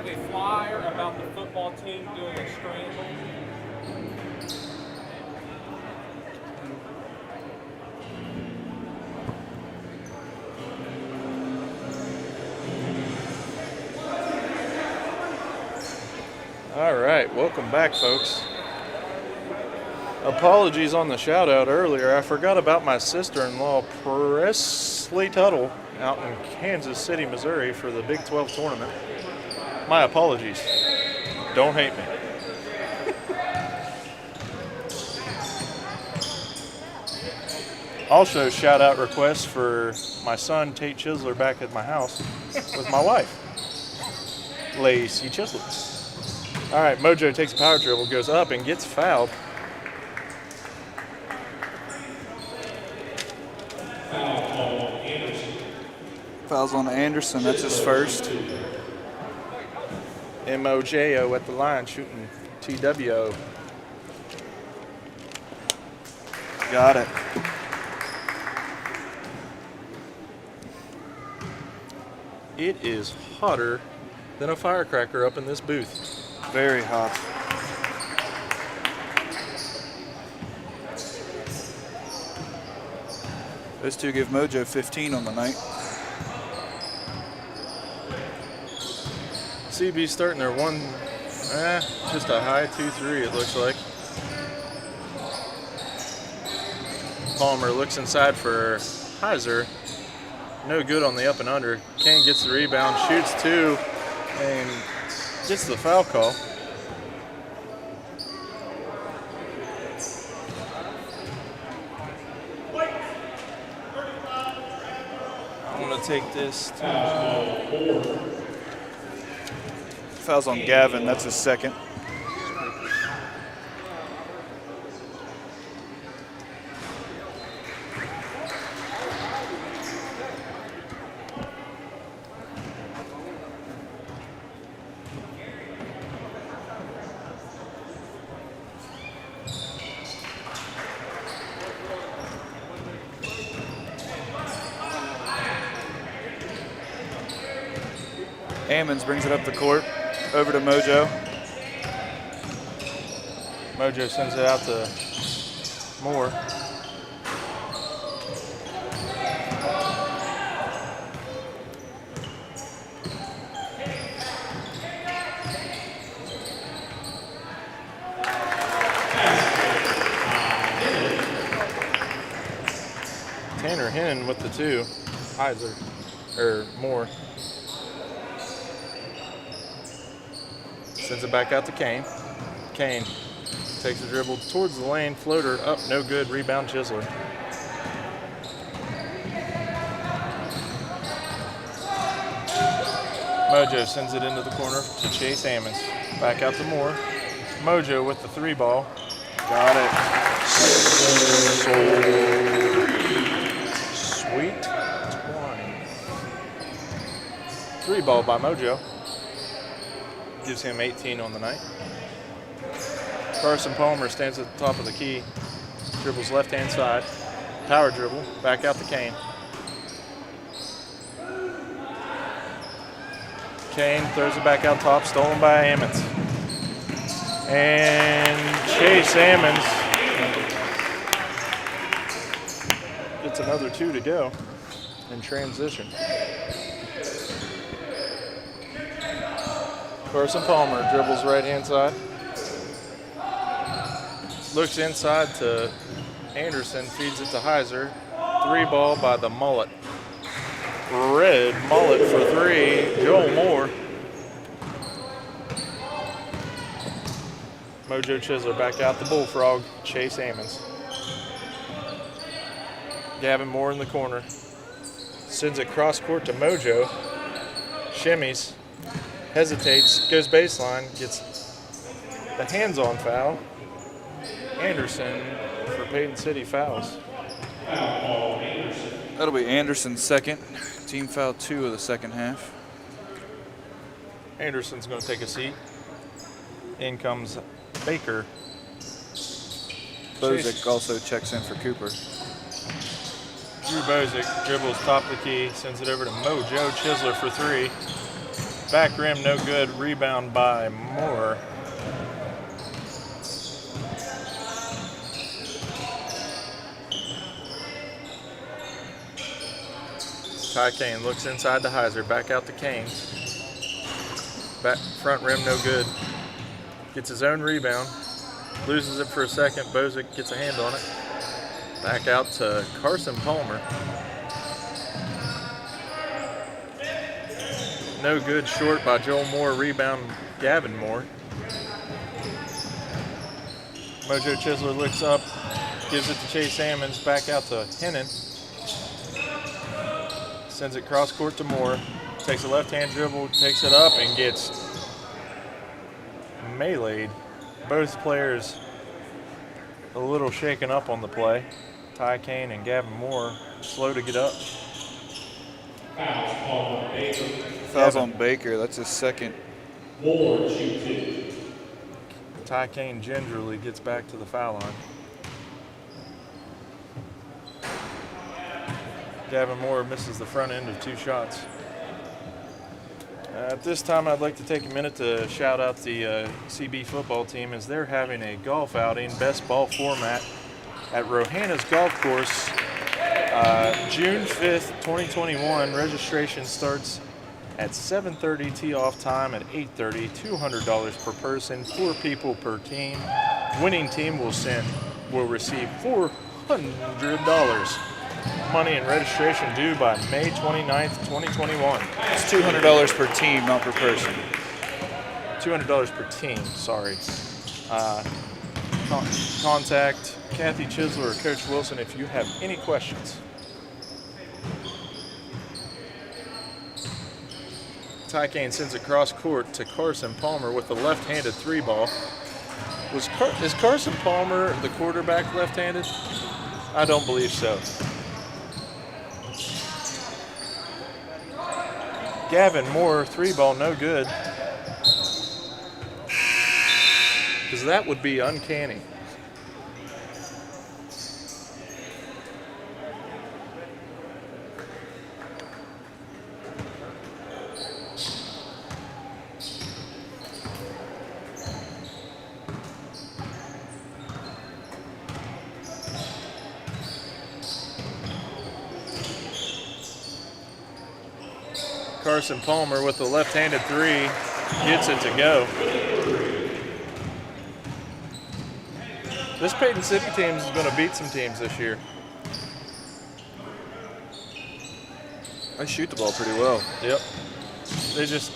have a flyer about the football team doing a scramble. All right, welcome back, folks. Apologies on the shout out earlier. I forgot about my sister-in-law, Presley Tuttle, out in Kansas City, Missouri for the Big 12 tournament. My apologies. Don't hate me. Also, shout out requests for my son, Tate Chisler, back at my house with my wife, Lacey Chisler. All right, Mojo takes a power dribble, goes up and gets fouled. Fouls on Anderson. That's his first. Mojo at the line shooting TWO. Got it. It is hotter than a firecracker up in this booth. Very hot. Those two give Mojo 15 on the night. Cee-Bees starting their just a high 2-3 it looks like. Palmer looks inside for Heiser. No good on the up and under. Kane gets the rebound, shoots two, and gets the foul call. I'm going to take this to... Fouls on Gavin. That's his second. Ammons brings it up the court. Over to Mojo. Mojo sends it out to Moore. Tanner Hennon with the two. Heiser, or Moore. Sends it back out to Kane. Kane takes a dribble towards the lane, floater up, no good, rebound Chisler. Mojo sends it into the corner to Chase Ammons. Back out to Moore. Mojo with the three ball. Got it. Sweet 20. Three ball by Mojo. Gives him 18 on the night. Carson Palmer stands at the top of the key. Dribbles left-hand side. Power dribble. Back out to Kane. Kane throws it back out top. Stolen by Ammons. And Chase Ammons gets another two to go in transition. Carson Palmer dribbles right-hand side. Looks inside to Anderson, feeds it to Heiser. Three ball by the mullet. Red mullet for three, Joel Moore. Mojo Chisler back out the Bullfrog, Chase Ammons. Gavin Moore in the corner. Sends it cross court to Mojo. Shimmies. Hesitates, goes baseline, gets the hands-on foul. Anderson for Paden City fouls. That'll be Anderson's second. Team foul 2 of the second half. Anderson's going to take a seat. In comes Baker. Bozic also checks in for Cooper. Drew Bozic dribbles top of the key, sends it over to Mojo Chisler for three. Back rim, no good. Rebound by Moore. Ty Kane looks inside to Heiser. Back out to Kane. Back front rim, no good. Gets his own rebound. Loses it for a second. Bozic gets a hand on it. Back out to Carson Palmer. No good, short by Joel Moore. Rebound, Gavin Moore. Mojo Chisler looks up, gives it to Chase Sammons. Back out to Hennon. Sends it cross court to Moore. Takes a left-hand dribble, takes it up, and gets meleeed. Both players a little shaken up on the play. Ty Kane and Gavin Moore slow to get up. Fouls on Baker. That's his second. Ty Kane gingerly gets back to the foul line. Gavin Moore misses the front end of 2 shots. At this time, I'd like to take a minute to shout out the Cee-Bee football team as they're having a golf outing, best ball format, at Rohanna's Golf Course, June 5th, 2021. Registration starts at 7:30, tee-off time at 8:30, $200 per person, 4 people per team. Winning team will receive $400. Money and registration due by May 29th, 2021. It's $200 per team, not per person. $200 per team, sorry. Contact Kathy Chisler or Coach Wilson if you have any questions. Ty Kane sends it cross court to Carson Palmer with the left-handed 3-ball. Is Carson Palmer the quarterback left-handed? I don't believe so. Gavin Moore, 3-ball, no good. Because that would be uncanny. Carson Palmer with the left-handed 3 gets it to go. This Paden City team is going to beat some teams this year. I shoot the ball pretty well. Yep. They just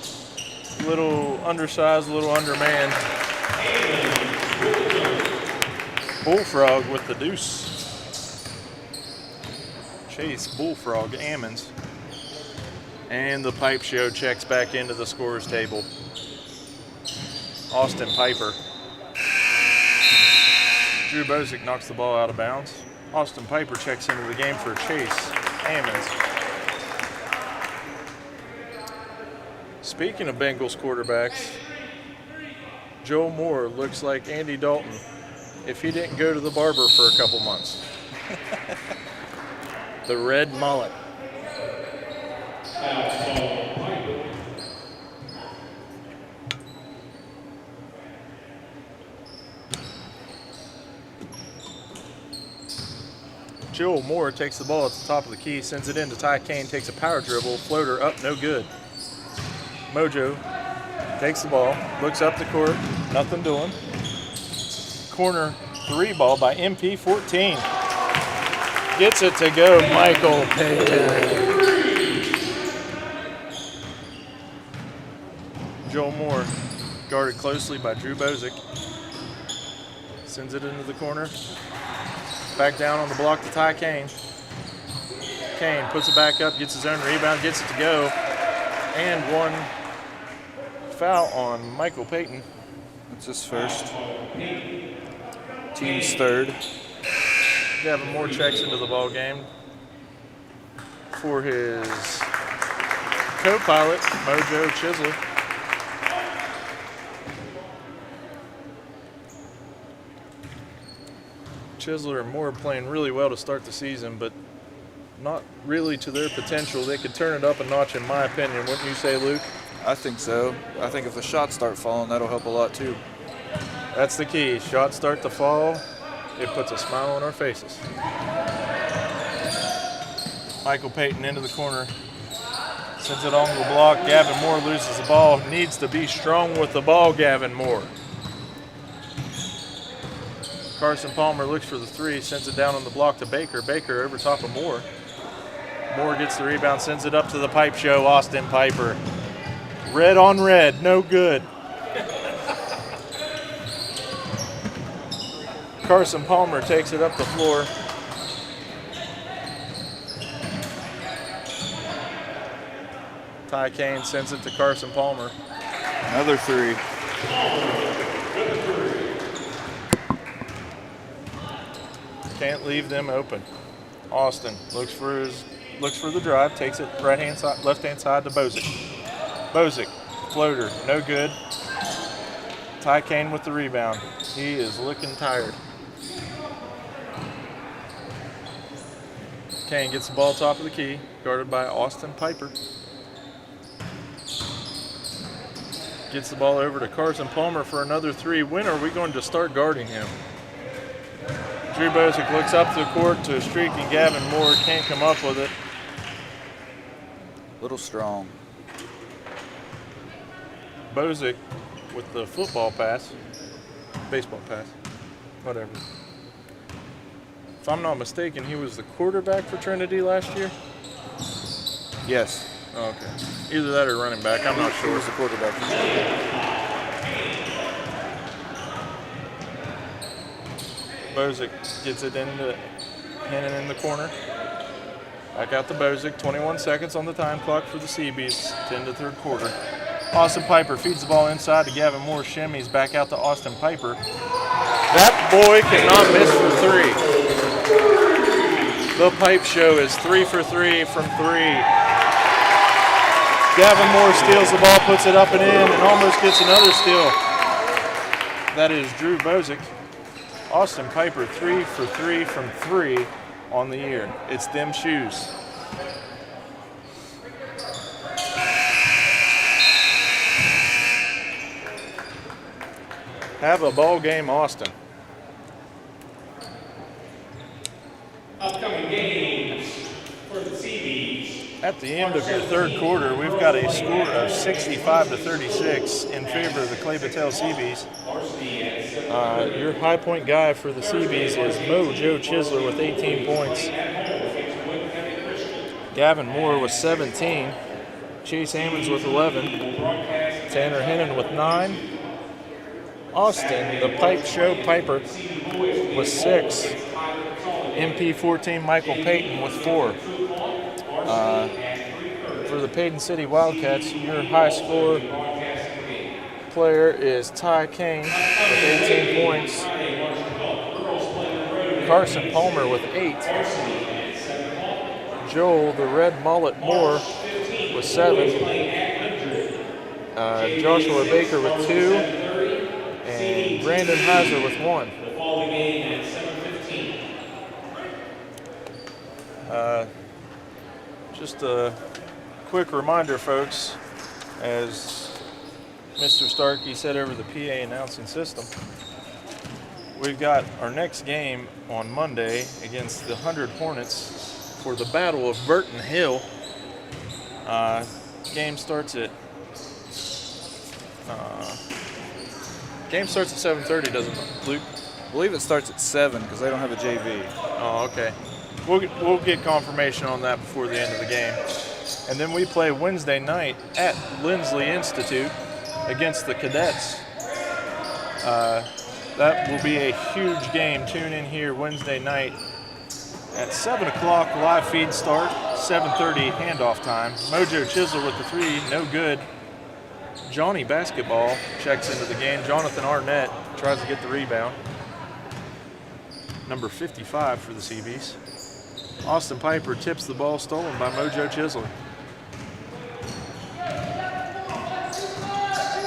a little undersized, a little undermanned. Bullfrog with the deuce. Chase Bullfrog Ammons. And the pipe show checks back into the scorer's table. Austin Piper. Drew Bozic knocks the ball out of bounds. Austin Piper checks into the game for Chase Ammons. Speaking of Bengals quarterbacks, Joel Moore looks like Andy Dalton if he didn't go to the barber for a couple months. The red mullet. Joel Moore takes the ball at the top of the key, sends it in to Ty Kane, takes a power dribble, floater up, no good. Mojo takes the ball, looks up the court, nothing doing. Corner 3-ball by MP14. Gets it to go, Michael Paden. Joel Moore guarded closely by Drew Bozic. Sends it into the corner. Back down on the block to Ty Kane. Kane puts it back up, gets his own rebound, gets it to go. And 1 foul on Michael Paden. That's his first. Team's third. Gavin Moore checks into the ball game for his co-pilot, Mojo Chisler. Chisler and Moore playing really well to start the season, but not really to their potential. They could turn it up a notch, in my opinion. Wouldn't you say, Luke? I think so. I think if the shots start falling, that'll help a lot too. That's the key. Shots start to fall. It puts a smile on our faces. Michael Paden into the corner. Sends it on the block. Gavin Moore loses the ball. Needs to be strong with the ball, Gavin Moore. Carson Palmer looks for the three. Sends it down on the block to Baker. Baker over top of Moore. Moore gets the rebound. Sends it up to the pipe show. Austin Piper. Red on red. No good. Carson Palmer takes it up the floor. Ty Kane sends it to Carson Palmer. Another three. Can't leave them open. Austin looks for the drive, takes it left hand side to Bozic. Bozic, floater, no good. Ty Kane with the rebound. He is looking tired. Kane gets the ball top of the key, guarded by Austin Piper. Gets the ball over to Carson Palmer for another three. When are we going to start guarding him? Drew Bozic looks up the court to a streak, and Gavin Moore can't come up with it. Little strong. Bozic with the football pass, baseball pass, whatever. If I'm not mistaken, he was the quarterback for Trinity last year? Yes. Oh, okay. Either that or running back. I'm not sure. He was the quarterback. Bozic gets it into Hennon in the corner. Back out to Bozic. 21 seconds on the time clock for the Cee-Bees to end the third quarter. Austin Piper feeds the ball inside to Gavin Moore. Shimmies back out to Austin Piper. That boy cannot miss for three. The pipe show is 3 for 3 from three. Gavin Moore steals the ball, puts it up and in, and almost gets another steal. That is Drew Bozic. Austin Piper 3 for 3 from three on the year. It's them shoes. Have a ball game, Austin. Upcoming games for the Cee-Bees. At the end of your third quarter, we've got a score of 65-36 in favor of the Clay-Battelle Cee-Bees. Your high point guy for the Cee-Bees is Joe Chisler with 18 points. Gavin Moore with 17. Chase Hammonds with 11. Tanner Hennon with 9. Austin, the pipe show Piper, with 6. MP 14 Michael Paden with 4. For the Paden City Wildcats, your high score player is Ty Kane with 18 points. Carson Palmer with 8. Joel, the red mullet Moore, with 7. Joshua Baker with 2. And Brandon Heiser with 1. Just a quick reminder, folks, as Mr. Starkey said over the PA announcing system, we've got our next game on Monday against the 100 Hornets for the Battle of Burton Hill. Game starts at 7:30, doesn't it, Luke? I believe it starts at 7 because they don't have a JV. Oh, okay. We'll get confirmation on that before the end of the game. And then we play Wednesday night at Lindsley Institute against the Cadets. That will be a huge game. Tune in here Wednesday night at 7 o'clock. Live feed start, 7:30 handoff time. Mojo Chisler with the 3, no good. Johnny Basketball checks into the game. Jonathan Arnett tries to get the rebound. Number 55 for the Cee-Bees. Austin Piper tips the ball, stolen by Mojo Chisler.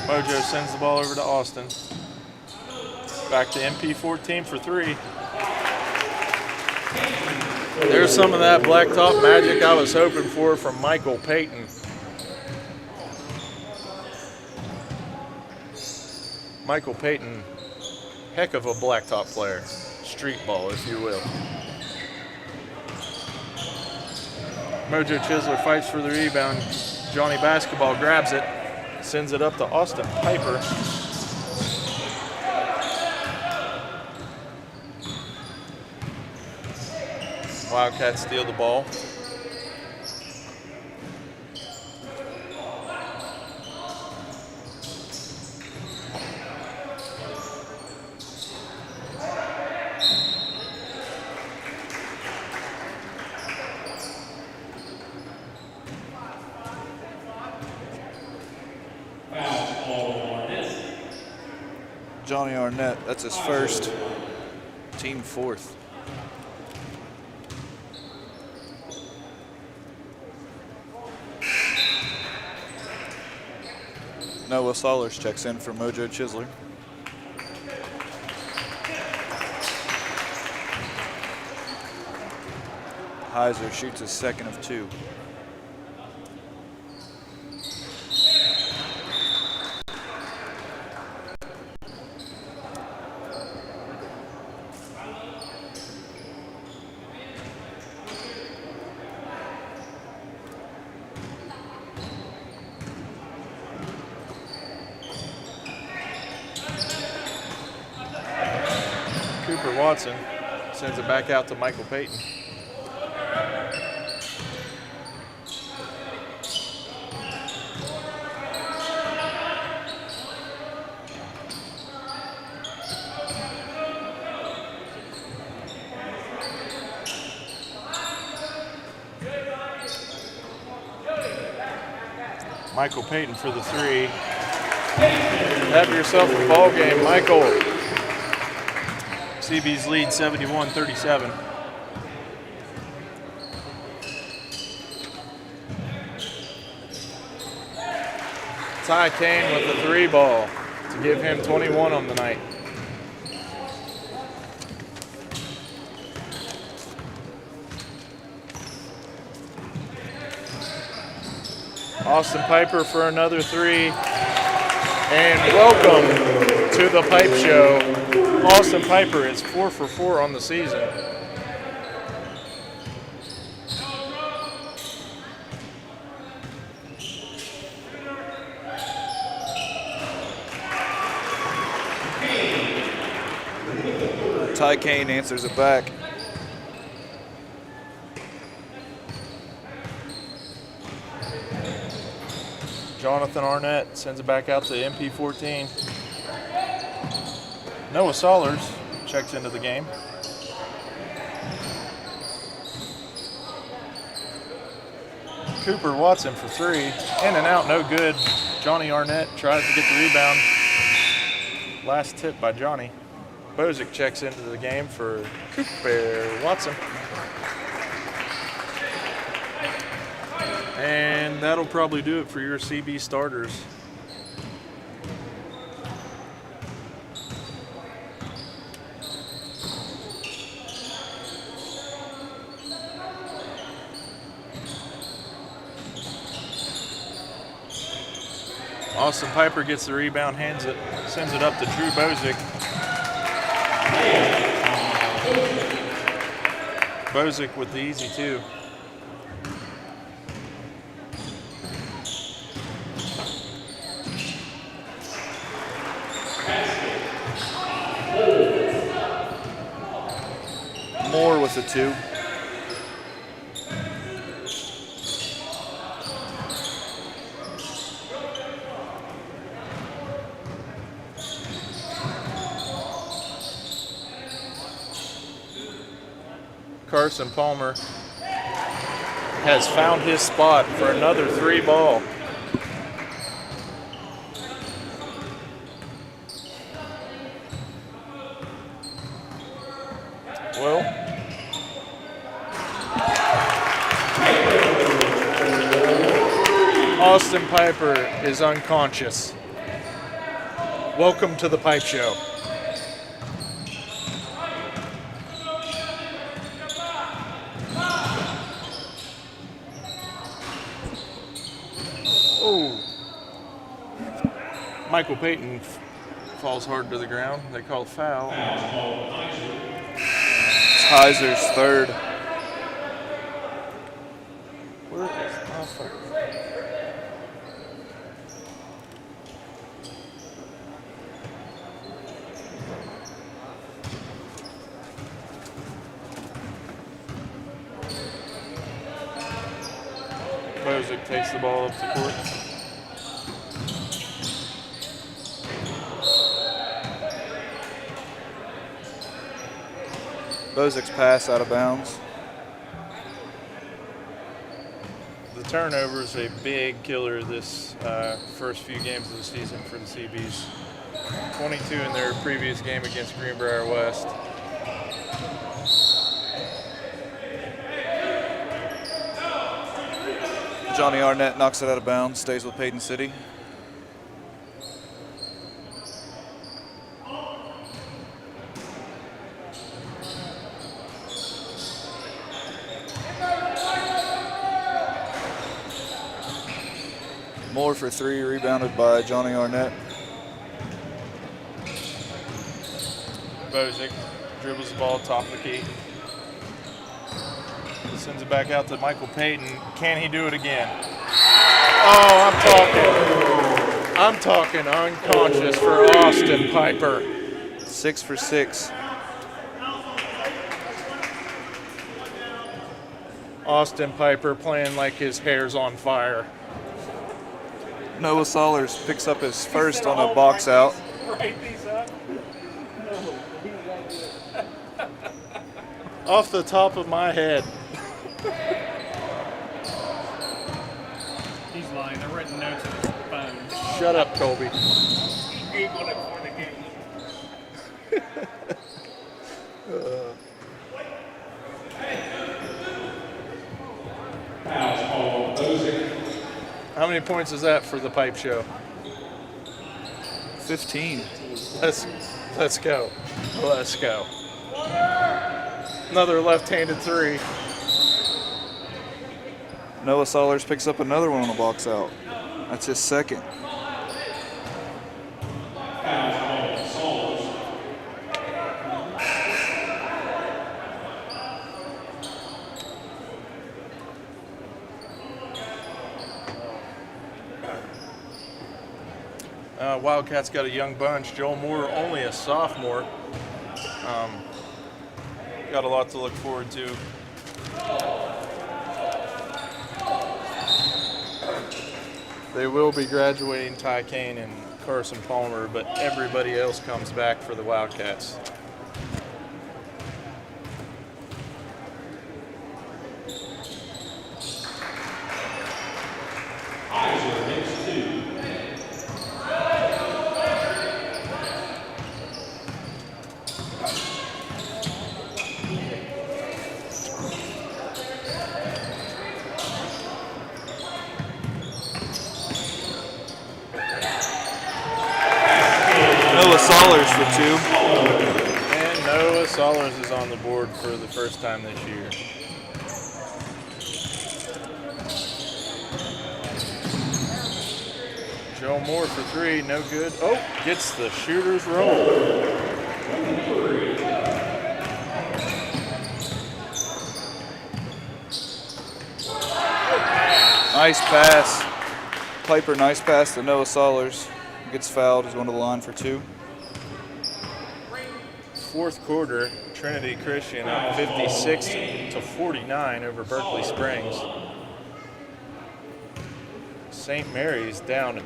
Mojo sends the ball over to Austin. Back to MP 14 for 3. There's some of that blacktop magic I was hoping for from Michael Paden. Michael Paden, heck of a blacktop player. Street ball, if you will. Mojo Chisler fights for the rebound. Johnny Basketball grabs it, sends it up to Austin Piper. Wildcats steal the ball. Johnny Arnett, that's his first, team fourth. Noah Solers checks in for Mojo Chisler. Heiser shoots his second of 2. Watson sends it back out to Michael Paden. Michael Paden for the 3. Have yourself a ball game, Michael. Cee-Bees lead 71-37. Ty Kane with the 3 ball to give him 21 on the night. Austin Piper for another 3. And welcome to the Pipe Show. Austin Piper is 4 for 4 on the season. Ty Kane answers it back. Jonathan Arnett sends it back out to MP14. Noah Solers checks into the game. Cooper Watson for 3. In and out, no good. Johnny Arnett tries to get the rebound. Last tip by Johnny. Bozic checks into the game for Cooper Watson. And that'll probably do it for your Cee-Bee starters. Austin Piper gets the rebound, hands it, sends it up to Drew Bozic. Bozic with the easy 2. Moore with the 2. Carson Palmer has found his spot for another 3 ball. Well, Austin Piper is unconscious. Welcome to the Pipe Show. Michael Paden falls hard to the ground. They call a foul. It's Heiser's third. Where is Alpha? Bozic takes the ball up the court. Bozic's pass out of bounds. The turnover is a big killer this first few games of the season for the Cee-Bees. 22 in their previous game against Greenbrier West. Johnny Arnett knocks it out of bounds, stays with Paden City. Moore for three, rebounded by Johnny Arnett. Bozic dribbles the ball top of the key. Sends it back out to Michael Paden. Can he do it again? Oh, I'm talking unconscious for Austin Piper. 6 for 6. Austin Piper playing like his hair's on fire. Noah Sollers picks up his first on a box out. Off the top of my head. He's lying. They're written notes on his phone. Shut up, Colby. He Googled it before the game. How many points is that for the pipe show? 15. Let's go. Let's go. Another left-handed three. Noah Sollers picks up another one on a box out. That's his second. Wildcats got a young bunch. Joel Moore, only a sophomore. Got a lot to look forward to. They will be graduating Ty Kane and Carson Palmer, but everybody else comes back for the Wildcats. Noah Sollers for two. And Noah Sollers is on the board for the first time this year. Joe Moore for three, no good. Oh, gets the shooter's roll. Nice pass. Piper, nice pass to Noah Sollers. Gets fouled, he's going to the line for two. Fourth quarter, Trinity Christian up 56-49 over Berkeley Springs. St. Mary's down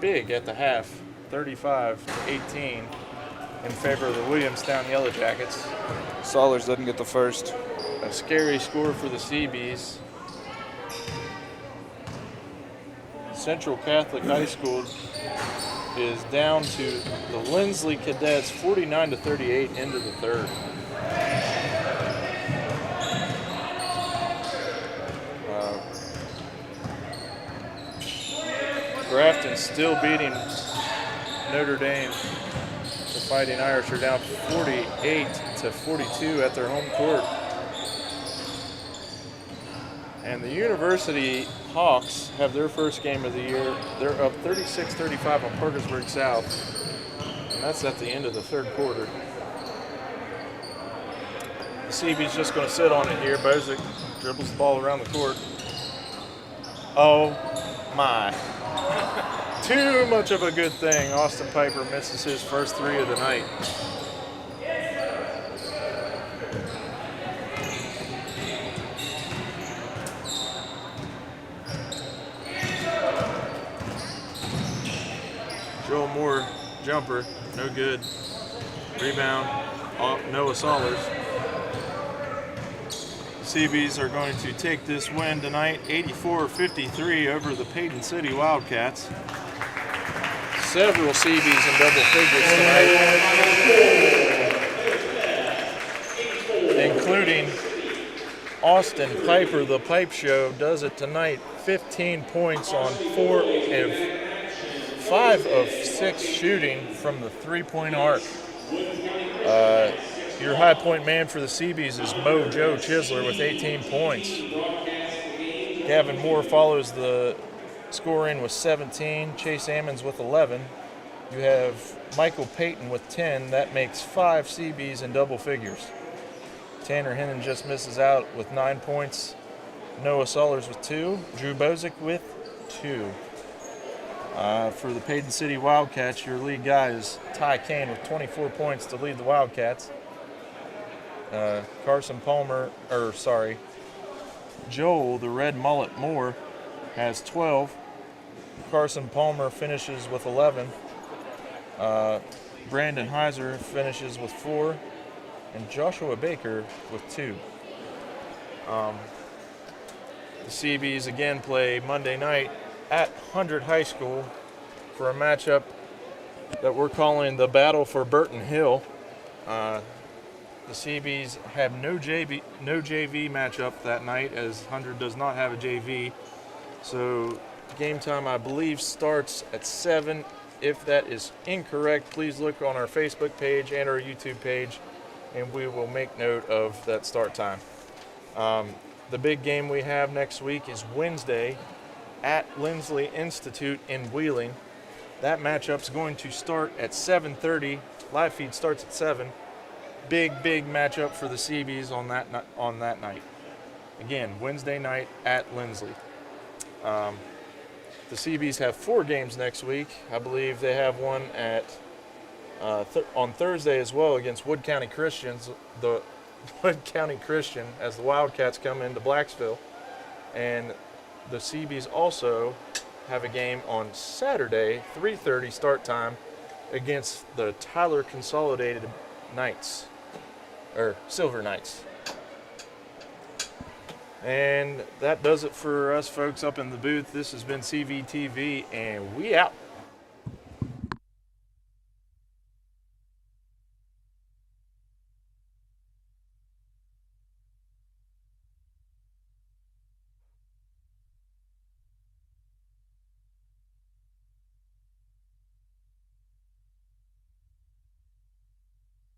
big at the half, 35-18 in favor of the Williamstown Yellow Jackets. Sollers doesn't get the first. A scary score for the Cee-Bees. Central Catholic High School is down to the Lindsley Cadets 49-38 into the third. Grafton still beating Notre Dame. The Fighting Irish are down 48-42 at their home court. And the University Hawks have their first game of the year. They're up 36-35 on Parkersburg South. That's at the end of the third quarter. The Cee-Bees just going to sit on it here. Bozick dribbles the ball around the court. Oh my. Too much of a good thing. Austin Piper misses his first three of the night. Joel Moore jumper, no good. Rebound, Noah Saulers. Cee-Bees are going to take this win tonight, 84-53 over the Paden City Wildcats. Several Cee-Bees in double figures tonight, including Austin Piper, the Pipe Show, does it tonight. 15 points on 5 of 6 shooting from the three-point arc. Your high point man for the Cee-Bees is Joe Chisler with 18 points. Gavin Moore follows the scoring with 17. Chase Ammons with 11. You have Michael Paden with 10. That makes 5 Cee-Bees in double figures. Tanner Hennon just misses out with 9 points. Noah Saulers with 2. Drew Bozick with 2. For the Paden City Wildcats, your lead guy is Ty Kane with 24 points to lead the Wildcats. Joel, the Red Mullet Moore, has 12. Carson Palmer finishes with 11. Brandon Heiser finishes with 4. And Joshua Baker with 2. The Cee-Bees again play Monday night at 100 High School for a matchup that we're calling the Battle for Burton Hill. The Cee-Bees have no JV matchup that night, as 100 does not have a JV. So game time, I believe, starts at 7. If that is incorrect, please look on our Facebook page and our YouTube page, and we will make note of that start time. The big game we have next week is Wednesday at Lindsley Institute in Wheeling. That matchup's going to start at 7:30. Live feed starts at 7. Big matchup for the Cee-Bees on that night. Again, Wednesday night at Lindsley. The Cee-Bees have 4 games next week. I believe they have one at on Thursday as well against Wood County Christians. The Wood County Christian as the Wildcats come into Blacksville, and the Cee-Bees also have a game on Saturday, 3:30 start time, against the Tyler Consolidated Knights, or Silver Knights. And that does it for us folks up in the booth. This has been CVTV, and we out.